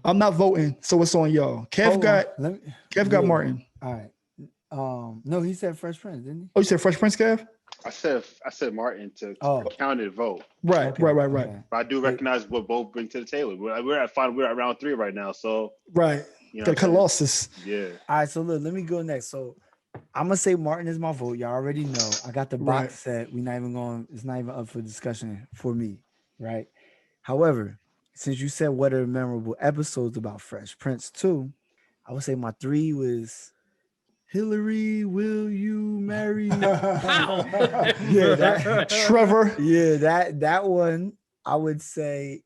I'm not voting, so it's on y'all. Kev got Martin. All right. No, he said Fresh Prince, didn't he? Oh, you said Fresh Prince, Kev? I said Martin to counted vote. Right. Okay. But I do recognize what both bring to the table. We're at round 3 right now, so right. You know The Colossus. Yeah. All right, so look, let me go next. So I'm gonna say Martin is my vote. Y'all already know. I got the box set. It's not even up for discussion for me, right? However, since you said what are memorable episodes about Fresh Prince 2, I would say my 3 was Hillary, will you marry? Trevor. Yeah, that one. I would say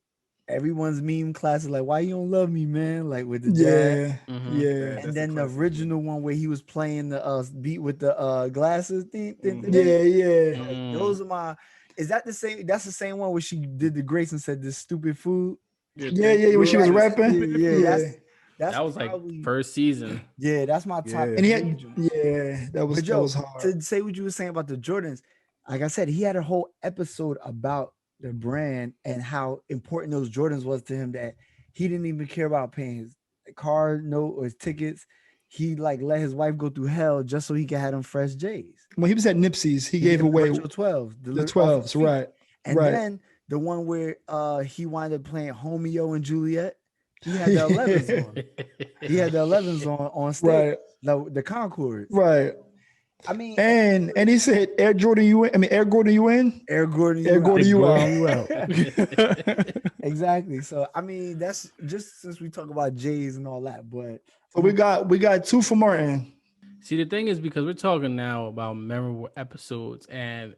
everyone's meme class is like, why you don't love me, man? Like with the dad. Yeah. And then the original one where he was playing the beat with the glasses. Yeah. Those are my. Is that the same? That's the same one where she did the grace and said this stupid food. Yeah. When she was rapping. That was probably, like first season. Yeah, that's my top. And he had, that was hard. To say what you were saying about the Jordans, like I said, he had a whole episode about the brand and how important those Jordans was to him that he didn't even care about paying his car note or his tickets. He like let his wife go through hell just so he could have them fresh J's. When he was at Nipsey's, he gave away the 12s. The 12s, right. And then the one where he wound up playing Romeo and Juliet. He had the 11s on. He had the 11s on stage, the Concord. Right. I mean, and he said, Air Jordan, you in? I mean, Air Gordon, you in? Air Gordon, you out. Exactly. So, I mean, that's just since we talk about J's and all that. But so we got 2 for Martin. See, the thing is, because we're talking now about memorable episodes, and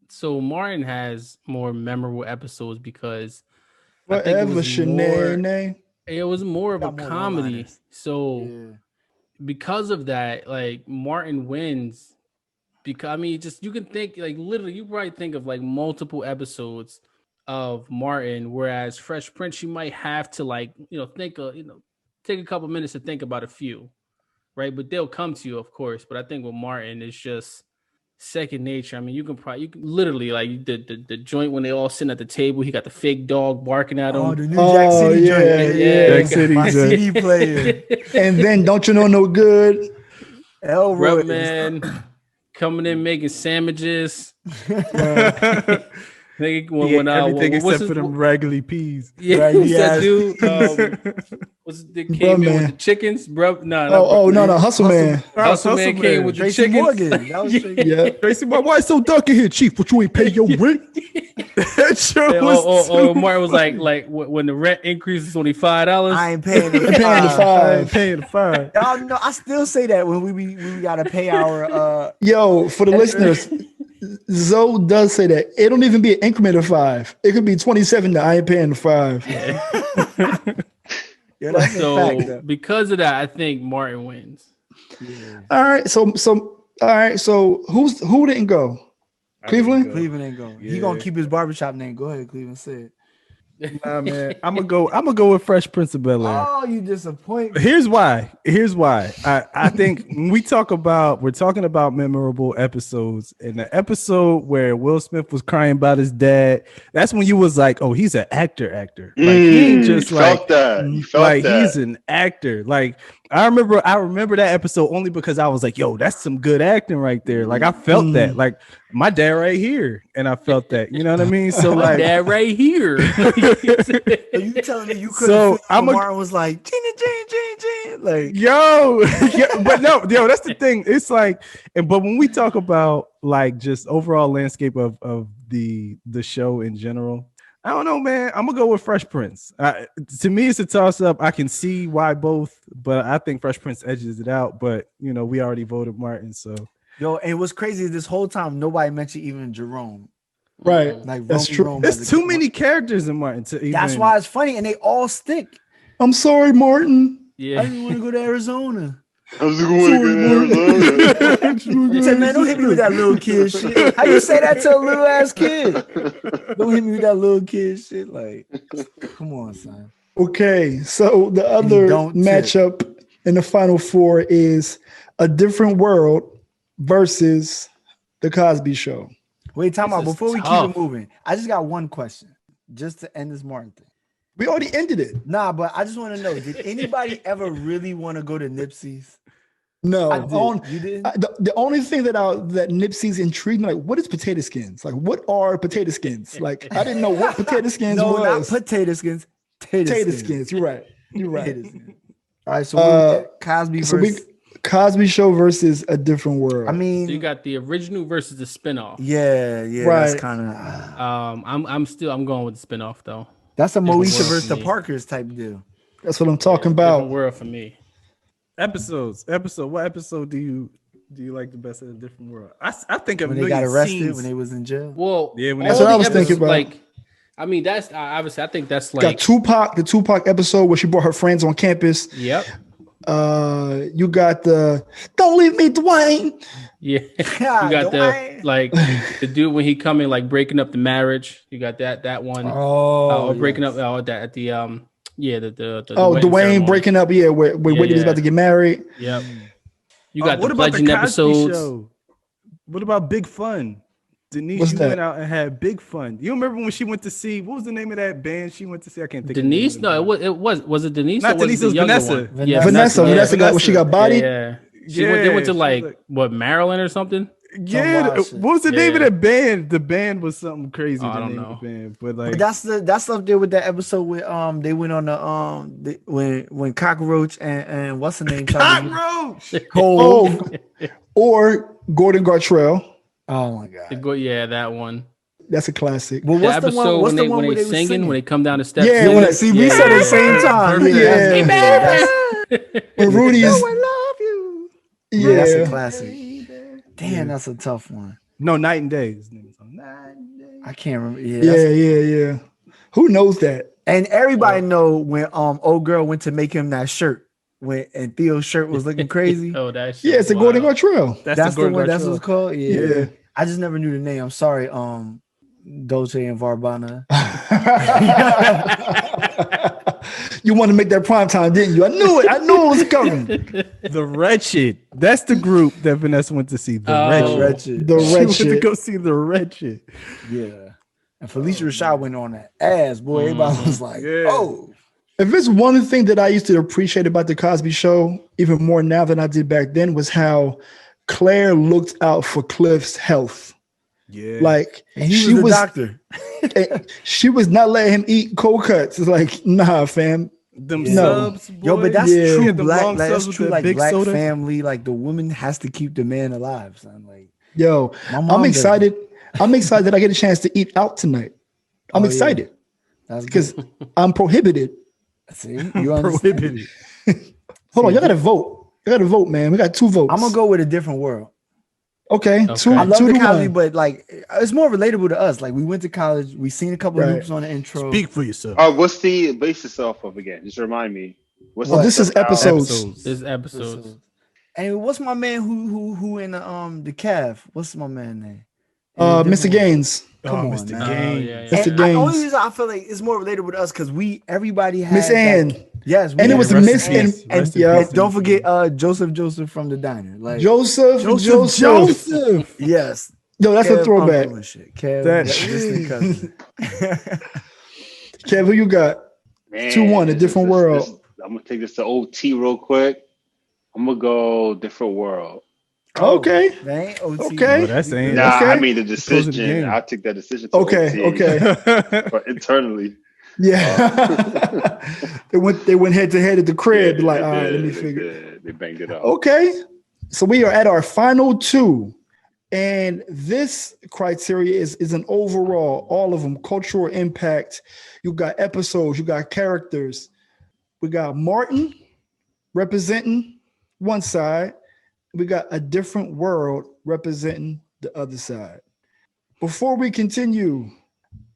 so Martin has more memorable episodes because it was more of a comedy. So because of that, like Martin wins. Because I mean, just you can think like literally, you probably think of like multiple episodes of Martin, whereas Fresh Prince, you might have to like take a couple minutes to think about a few, right? But they'll come to you, of course. But I think with Martin, it's just second nature. I mean, you can literally like the joint when they all sitting at the table. He got the fake dog barking at him. Oh, the new Jack City joint. Jack City my CD player. And then don't you know no good? Elroy, man, coming in making sandwiches. Everything except for them raggedy peas. Yeah, who's that dude? Was the came in with the chickens, bro? No, Hustle Man. Hustle Man came with the chickens. Morgan. That was Tracy, why it's so dark in here, Chief? But you ain't pay your rent. That sure was. Martin was like when the rent increases only $5. I ain't paying the $5. Y'all know I still say that when we gotta pay our Yo, for the listeners. Zoe does say that it don't even be an increment of 5. It could be 27. I ain't paying the 5. Yeah, so because of that, I think Martin wins. Yeah. All right. So who didn't go? Cleveland? Cleveland ain't going. Yeah. He gonna keep his barbershop name. Go ahead, Cleveland. Say it. Nah, man. I'm gonna go with Fresh Prince of Bel-Air. Oh, you disappoint me. Here's why. I think when we're talking about memorable episodes, and the episode where Will Smith was crying about his dad, that's when you was like, oh, he's an actor. Like he ain't just like he's an actor. Like I remember that episode only because I was like, yo, that's some good acting right there. Like I felt that. Like my dad right here, and I felt that. You know what I mean? So my like dad right here. Are you telling me you couldn't? So Martin was like, Gina, like yo, but no, that's the thing. It's like, but when we talk about like just overall landscape of the show in general, I don't know, man. I'm gonna go with Fresh Prince. To me, it's a toss up. I can see why both, but I think Fresh Prince edges it out. But we already voted Martin, so yo. And what's crazy is this whole time nobody mentioned even Jerome. Right, like that's true. There's too many characters in Martin to even. That's why it's funny, and they all stick. I'm sorry, Martin. Yeah, I didn't want to go to Arizona. I was going to He said, man, don't hit me with that little kid shit. How you say that to a little ass kid? Don't hit me with that little kid shit. Like, come on, son. Okay, so the other matchup in the final four is A Different World versus The Cosby Show. Wait, time out. Before we keep it moving, I just got one question just to end this Martin thing. We already ended it. Nah, but I just want to know, did anybody ever really want to go to Nipsey's? No. You didn't? The only thing that Nipsey's intrigued me, like, what is potato skins? Like, what are potato skins? Like, I didn't know what potato skins was. No, not potato skins. Potato skins. You're right. All right, so Cosby versus... Cosby Show versus A Different World. I mean, so you got the original versus the spinoff. Yeah, right. That's kind of. I'm going with the spinoff though. That's a Moesha versus the Parkers type deal. That's what I'm talking about. Different World for me. Episodes. What episode do you like the best of A Different World? I think when they got arrested when they was in jail. Well, yeah, that's what I was thinking about. Like, I mean, that's obviously. I think that's like got the Tupac episode where she brought her friends on campus. Yep. You got the "Don't Leave Me, Dwayne." Yeah. You got the dude when he coming like breaking up the marriage. You got that one. Breaking up at the Dwayne breaking up. Yeah, where Whitney's about to get married. Yep. You got what the about pledging the Cosby episodes. Show? What about Big Fun? Denise, went out and had Big Fun. You remember when she went to see, what was the name of that band she went to see? I can't think. Denise? No, was it Denise? Not Denise, it was Vanessa. Yeah, Vanessa got when she got bodied. They went to like Maryland or something. Yeah, what was the name of the band? The band was something crazy. I don't know. But that's up there with that episode where they went on the when Cockroach and what's the name? Cockroach. Or Gordon Gartrell. Oh my god! That one. That's a classic. Well, what's the episode when they singing when they come down the steps? Yeah, we said at the same time. When Rudy's, I love you. Yeah, that's a classic. Damn, that's a tough one. No, Night and Day. I can't remember. Yeah. Who knows that? And everybody know when old girl went to make him that shirt. And Theo's shirt was looking crazy. That shit. Yeah, it's a Gordon Gartrell. That's the one. That's what it's called. Yeah. I just never knew the name. I'm sorry. Dolce and Gabbana. You want to make that prime time, didn't you? I knew it. I knew it was coming. The Wretched. That's the group that Vanessa went to see. The Wretched. The Wretched. She went to go see The Wretched. Yeah. And Felicia Rashad went on that ass, boy. Everybody was like, oh. If it's one thing that I used to appreciate about the Cosby Show, even more now than I did back then, was how Claire looked out for Cliff's health. Yeah. Like, and he was the doctor. She was not letting him eat cold cuts. It's like, nah, fam. Subs, boy. Yo, but that's true black. Like, that's true, like black soda. family. Like the woman has to keep the man alive, son. Like, yo, I'm excited. I'm excited that I get a chance to eat out tonight. I'm excited because I'm prohibited. See, you prohibited. Hold on, y'all gotta vote. You gotta vote, man. We got 2 votes. I'm gonna go with A Different World. Okay. I love the Cosby, but like it's more relatable to us. Like we went to college, we seen a couple of loops on the intro. Speak for yourself. What's the basis off of again? Just remind me. This is episodes. This is episodes. And what's my man who in the calf? What's my man name? Mr. Gaines. Come on, Mr. man. Gaines. Mr. Gaines. The only reason I feel like it's more relatable to us because everybody had Miss Ann. Yes, and it was Miss Ann. And don't forget Joseph from the diner. Like Joseph. Yes. Yo, that's a throwback. Kev, Kev, who you got? 2-1, A Different World. I'm gonna take this to OT real quick. I'm gonna go Different World. Okay. Okay. That's ain't. Nah, okay. I mean the decision. I'll take that decision. To Okay. But internally. Yeah. they went head to head at the crib. Like, all right, let me figure. They banged it up. Okay. So we are at our final 2. And this criteria is an overall, all of them, cultural impact. You got episodes, you got characters. We got Martin representing one side. We got A Different World representing the other side. Before we continue,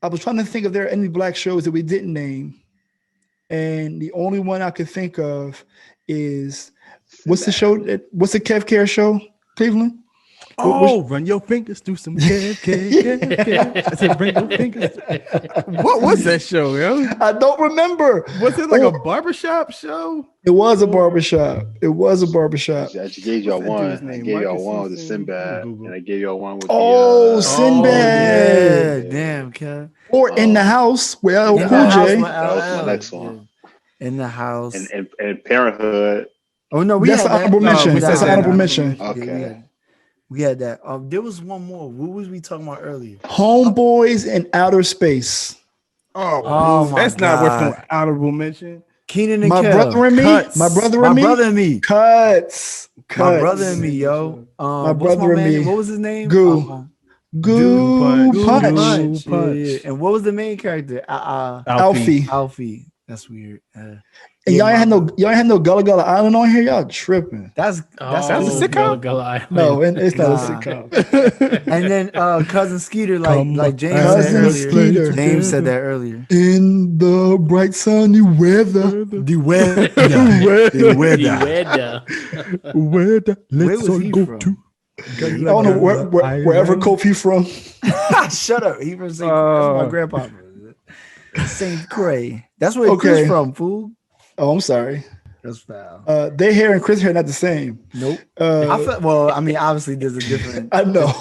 I was trying to think if there are any black shows that we didn't name. And the only one I could think of is What's the show? What's the Kev Care show? Cleveland. Oh, run your fingers through some Kev. I said, bring your fingers. What was that show, yo? I don't remember. Was it like a barbershop show? It was a barbershop. It was a barbershop. I just gave y'all one. I gave y'all one with the Sinbad, and I gave y'all one with the Sinbad. Yeah, damn, Kev. Or In the House with LL Cool That J. was my next one. In the House. And Parenthood. Oh no, That's an honorable mention. That's an honorable mention. Okay. We had that. There was one more. What was we talking about earlier? Homeboys in Outer Space. Oh my that's not worth an honorable mention. Keenan and My Kel. brother and me. Cuts. My brother My and me. brother and me. Cuts. My brother and me, yo. My what's brother and man? me. What was his name? Goo. Goo Punch. Yeah. And what was the main character? Alfie. Alfie. That's weird. And y'all ain't had no Gullah Gullah Island on here. Y'all tripping. That's a sitcom. No, it's not a sitcom. And then cousin Skeeter, like James said Cousin earlier. Skeeter. James said that earlier. In the bright sunny weather. The weather. Let's was all he go from? to. I don't know wherever Kofi from. Shut up. He from St. That's my grandpa. St. Cray. That's where Chris from, fool. Oh, I'm sorry. That's foul. Their hair and Chris hair not the same. Nope. Obviously there's a different. I know.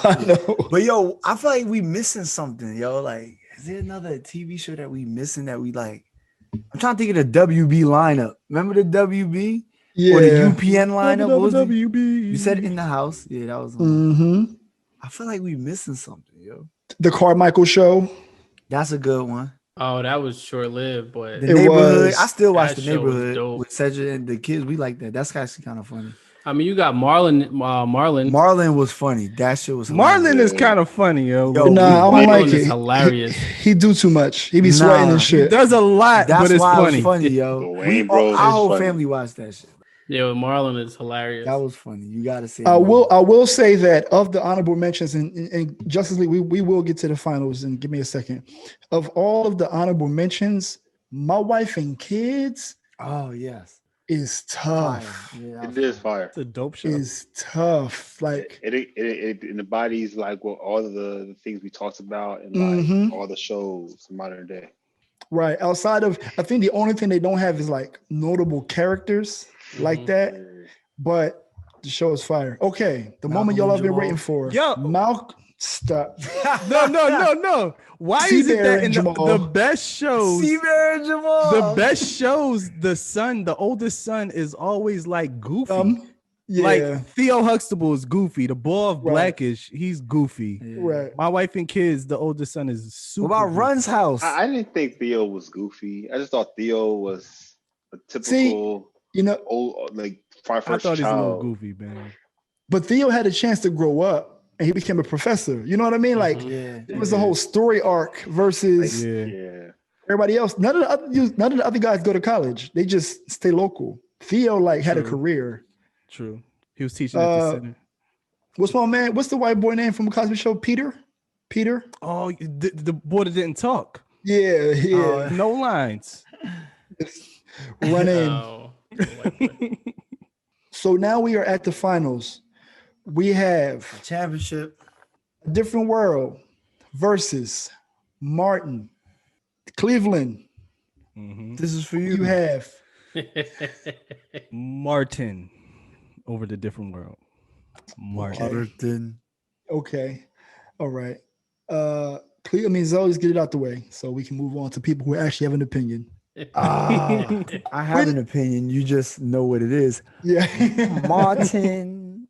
But yo, I feel like we missing something, yo. Like, is there another TV show that we missing that we like? I'm trying to think of the WB lineup. Remember the WB? Yeah. Or the UPN lineup? What was it? WB. You said it In the House. Yeah, that was. Mm-hmm. I feel like we missing something, yo. The Carmichael Show. That's a good one. Oh, that was short lived, but The Neighborhood. was. I still watch The That show was Neighborhood dope. with Cedric and the kids. We like that. That's actually kind of funny. I mean, you got Marlon. Marlon was funny. That shit was Marlon is kind of funny, yo. Yo, Nah, I don't like Marlon it. is hilarious. He do too much. He be sweating Nah. and He shit. does a lot, That's but it's why funny. it was funny, yo. The Wayne Bros Our is whole funny. family watched that shit. Yeah, Marlon is hilarious. That was funny. You gotta say. I will say that of the honorable mentions in Justice League, we will get to the finals. And give me a second. Of all of the honorable mentions, My Wife and Kids Oh yes. is tough. Fire. Yeah, It is fire. It's a dope show. Is tough. Like It embodies like what all of the things we talked about and like Mhm. all the shows in modern day. right outside of, I think the only thing they don't have is like notable characters like that. But the show is fire. Okay, the moment y'all have been waiting for. Yo. Malcolm, stop. No. Why is it Seabear that and in Jamal. the best shows, Seabear and Jamal. the best shows, the oldest son is always like goofy. Yeah, Like Theo Huxtable is goofy. The boy of Right. Blackish, he's goofy. right. My Wife and Kids, the oldest son is super. What about goofy. Run's house? I didn't think Theo was goofy. I just thought Theo was a typical You know, old like my I first thought he was a little child. goofy, man. but Theo had a chance to grow up and he became a professor. You know what I mean? Like Yeah. it was the whole story arc versus Yeah. Yeah. everybody else. None of the other guys go to college. They just stay local. Theo like had a True. career. True. He was teaching at the center. What's my man? What's the white boy name from Cosby Show? Peter? Oh, the boy that didn't talk. Yeah. No lines. Run in. Oh. So now we are at the finals. We have Championship. A Different World versus Martin. Cleveland. This is for you. You have Martin over the Different World. Martin. okay. All right. Zoe, let's get it out the way so we can move on to people who actually have an opinion. I have an opinion. You just know what it is. Yeah. Martin.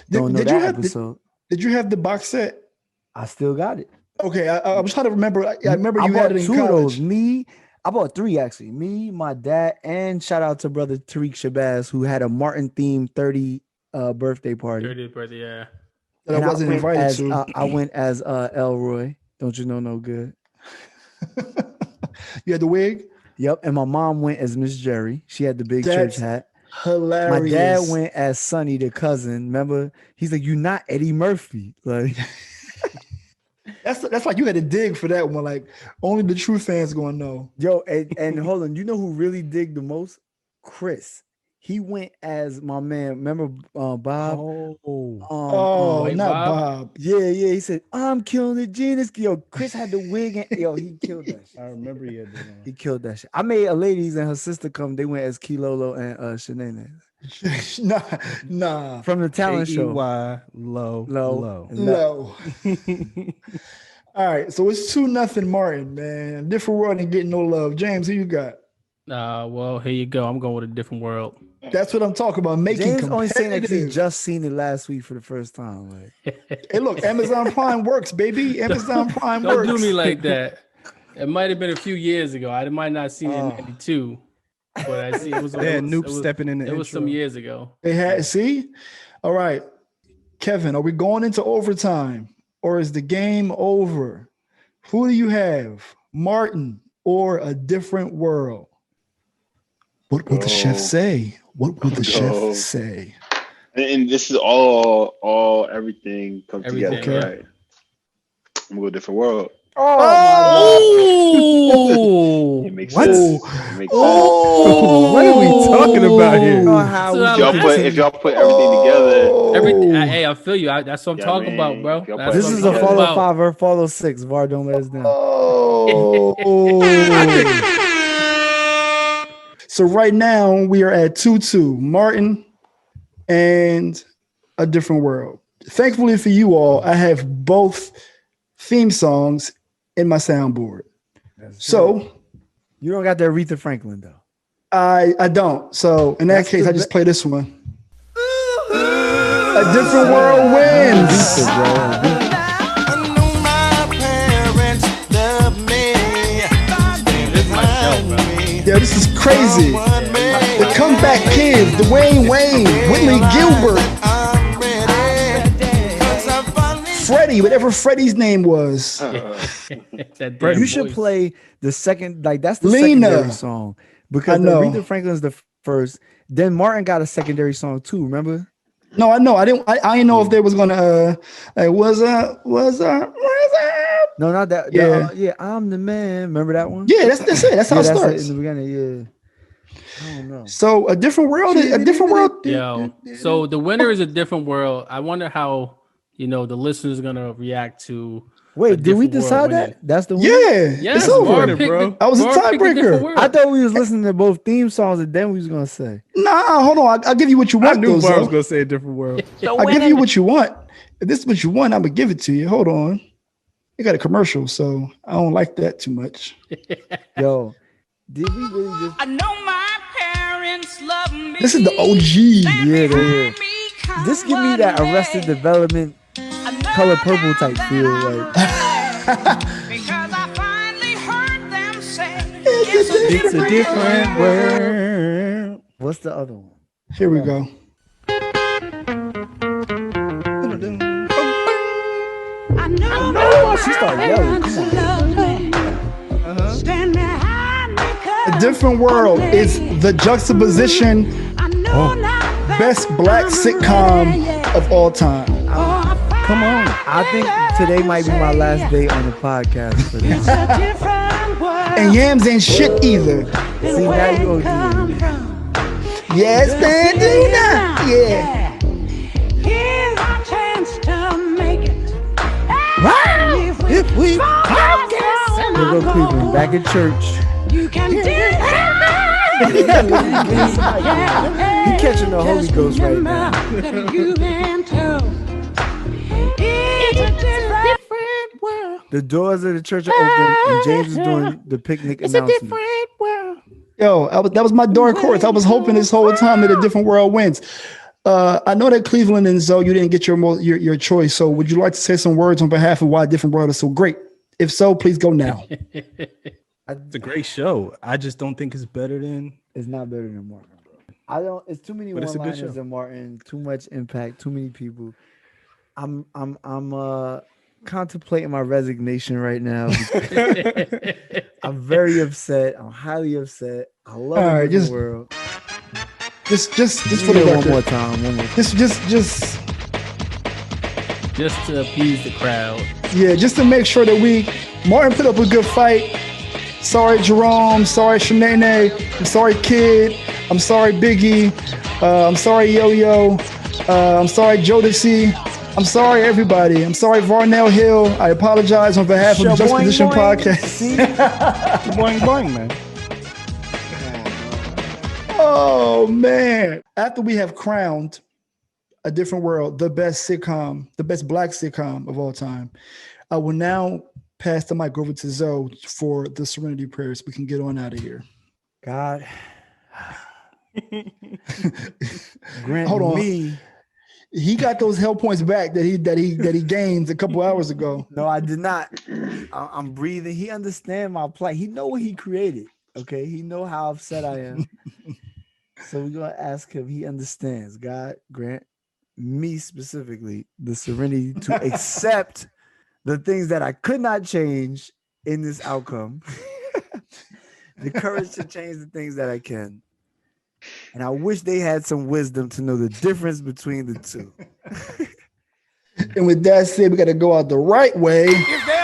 Don't know Did that you have episode. Did you have the box set? I still got it. Okay, I was trying to remember. I remember you had it in two of college. those. I bought three actually. Me, my dad, and shout out to brother Tariq Shabazz who had a Martin themed 30 birthday party. 30th birthday, yeah. That And I wasn't went invited as, to. I went as Elroy. Don't you know no good? You had the wig? Yep. And my mom went as Miss Jerry. She had the big That's church hat. Hilarious. My dad went as Sonny, the cousin. Remember? He's like, "You're not Eddie Murphy." Like, That's like you had to dig for that one. Like only the true fans gonna know. yo, and hold on. You know who really dig the most? Chris. He went as my man. Remember Bob? White not Bob? Bob. Yeah. He said, "I'm killing the genius." Yo, Chris had the wig, and he killed that shit. I remember he had that on. He killed that shit. I made a ladies and her sister come. They went as Kilolo and Shanae Nah. from the talent show. K-E-Y, low. Low. All right, so it's 2-0 Martin, man. Different world and getting no love. James, who you got? Well, here you go. I'm going with a different world. That's what I'm talking about. Making James only saying that 'cause he competitive. just seen it last week for the first time. Like, Hey, look, Amazon Prime works, baby. Amazon Prime Don't works. do me like that. It might have been a few years ago. I might not seen it in '92, but I see it was. Noop stepping in the It was intro. some years ago. They had, see? All right. Kevin, are we going into overtime or is the game over? Who do you have? Martin or A Different World? What will the chef say? What will the chef say? And this is all everything come together, Everything. right? I'm gonna go a different world. Oh, It makes What? sense. It makes sense. What are we talking about here? If y'all put everything together, everything. Hey, I feel you. That's what I'm Yeah, talking man. about, bro. Y'all That's put this what is I'm a talking follow about. 5 or follow 6. VAR don't let us down. So right now we are at 2-2. Martin and A Different World. Thankfully for you all, I have both theme songs in my soundboard. So You don't got the Aretha Franklin though. I don't. So in that That's case, the I just play this one. A Different World wins. I know my parents love me. This is my show, bro. Yeah, this is crazy. The Comeback Kids, Dwayne Wayne, Whitley Gilbert, Freddie, whatever Freddie's name was. That damn You should voice. play the second, like that's the Lena. secondary song because I know. Aretha Franklin's the first. Then Martin got a secondary song too. Remember? No, I know. I didn't know if they was gonna what's up? No, not that. Yeah. I'm the man. Remember that one? Yeah, that's it. That's how it that's starts. in the beginning. Yeah. I don't know. So A Different World is A Different World. Yo, so the winner is A Different World. I wonder how the listeners are gonna react to. Wait, did we Different World decide winning. that? That's the one. Yeah, Yes, it's over. Var picked bro. the- I was a Var picked tiebreaker. Different World. I thought we was listening to both theme songs and then we was gonna say. Nah, hold on. I'll give you what you I want. knew though, Var was Zo. gonna say A Different World. I'll give you what you want. If this is what you want, I'm gonna give it to you. Hold on. You got a commercial, so I don't like that too much. Yo, did we really just? I know my parents love me. This is the OG. Yeah, they is. This give me that Arrested Development Color Purple type feel. Like Because I finally heard them say It's a different world. what's the other one? Here we go. I know Oh, she started yelling. Come on. stand behind me. A Different World is the Juxtaposition best black sitcom of all time. Come on. I think today might be my last day on the podcast for this. And Yams ain't shit either. See, now you OD. Yes, they do now. Yeah. Here's our chance to make it. If we We'll go Cleveland back at church. You can do He catching the Holy Ghost right now. You've been told. It's a different world. The doors of the church are open and James is doing the picnic announcement. Yo, that was my dark horse. I was hoping this whole time that A Different World wins. I know that Cleveland and Zoe, you didn't get your choice. So would you like to say some words on behalf of why A Different World is so great? If so, please go now. It's a great show. I just don't think it's better than. It's not better than Martin, bro. I don't. It's too many But it's a good one-liners show. in Martin. Too much impact. Too many people. I'm contemplating my resignation right now. I'm very upset. I'm highly upset. I love All right, the just- world. Just for Do the it one record. more time. One more time. Just Just to appease the crowd. yeah, just to make sure that Martin put up a good fight. Sorry, Jerome. Sorry, Shanae. I'm sorry, Kid. I'm sorry, Biggie. I'm sorry, Yo-Yo. I'm sorry, Jodeci. I'm sorry, everybody. I'm sorry, Varnell Hill. I apologize on behalf of the Juxtaposition Podcast. Boing, boing, man. Oh, man. After we have crowned A Different World, the best sitcom, the best black sitcom of all time, I will now pass the mic over to Zoe for the Serenity Prayers. We can get on out of here. God, grant Hold on. me. He got those hell points back that he gained a couple hours ago. No, I did not. I'm breathing. He understand my plight. He know what he created. Okay, he know how upset I am. So we're gonna ask him. He understands. God, grant me specifically the serenity to accept the things that I could not change in this outcome. The courage to change the things that I can. And I wish they had some wisdom to know the difference between the two. And with that said, we got to go out the right way. If there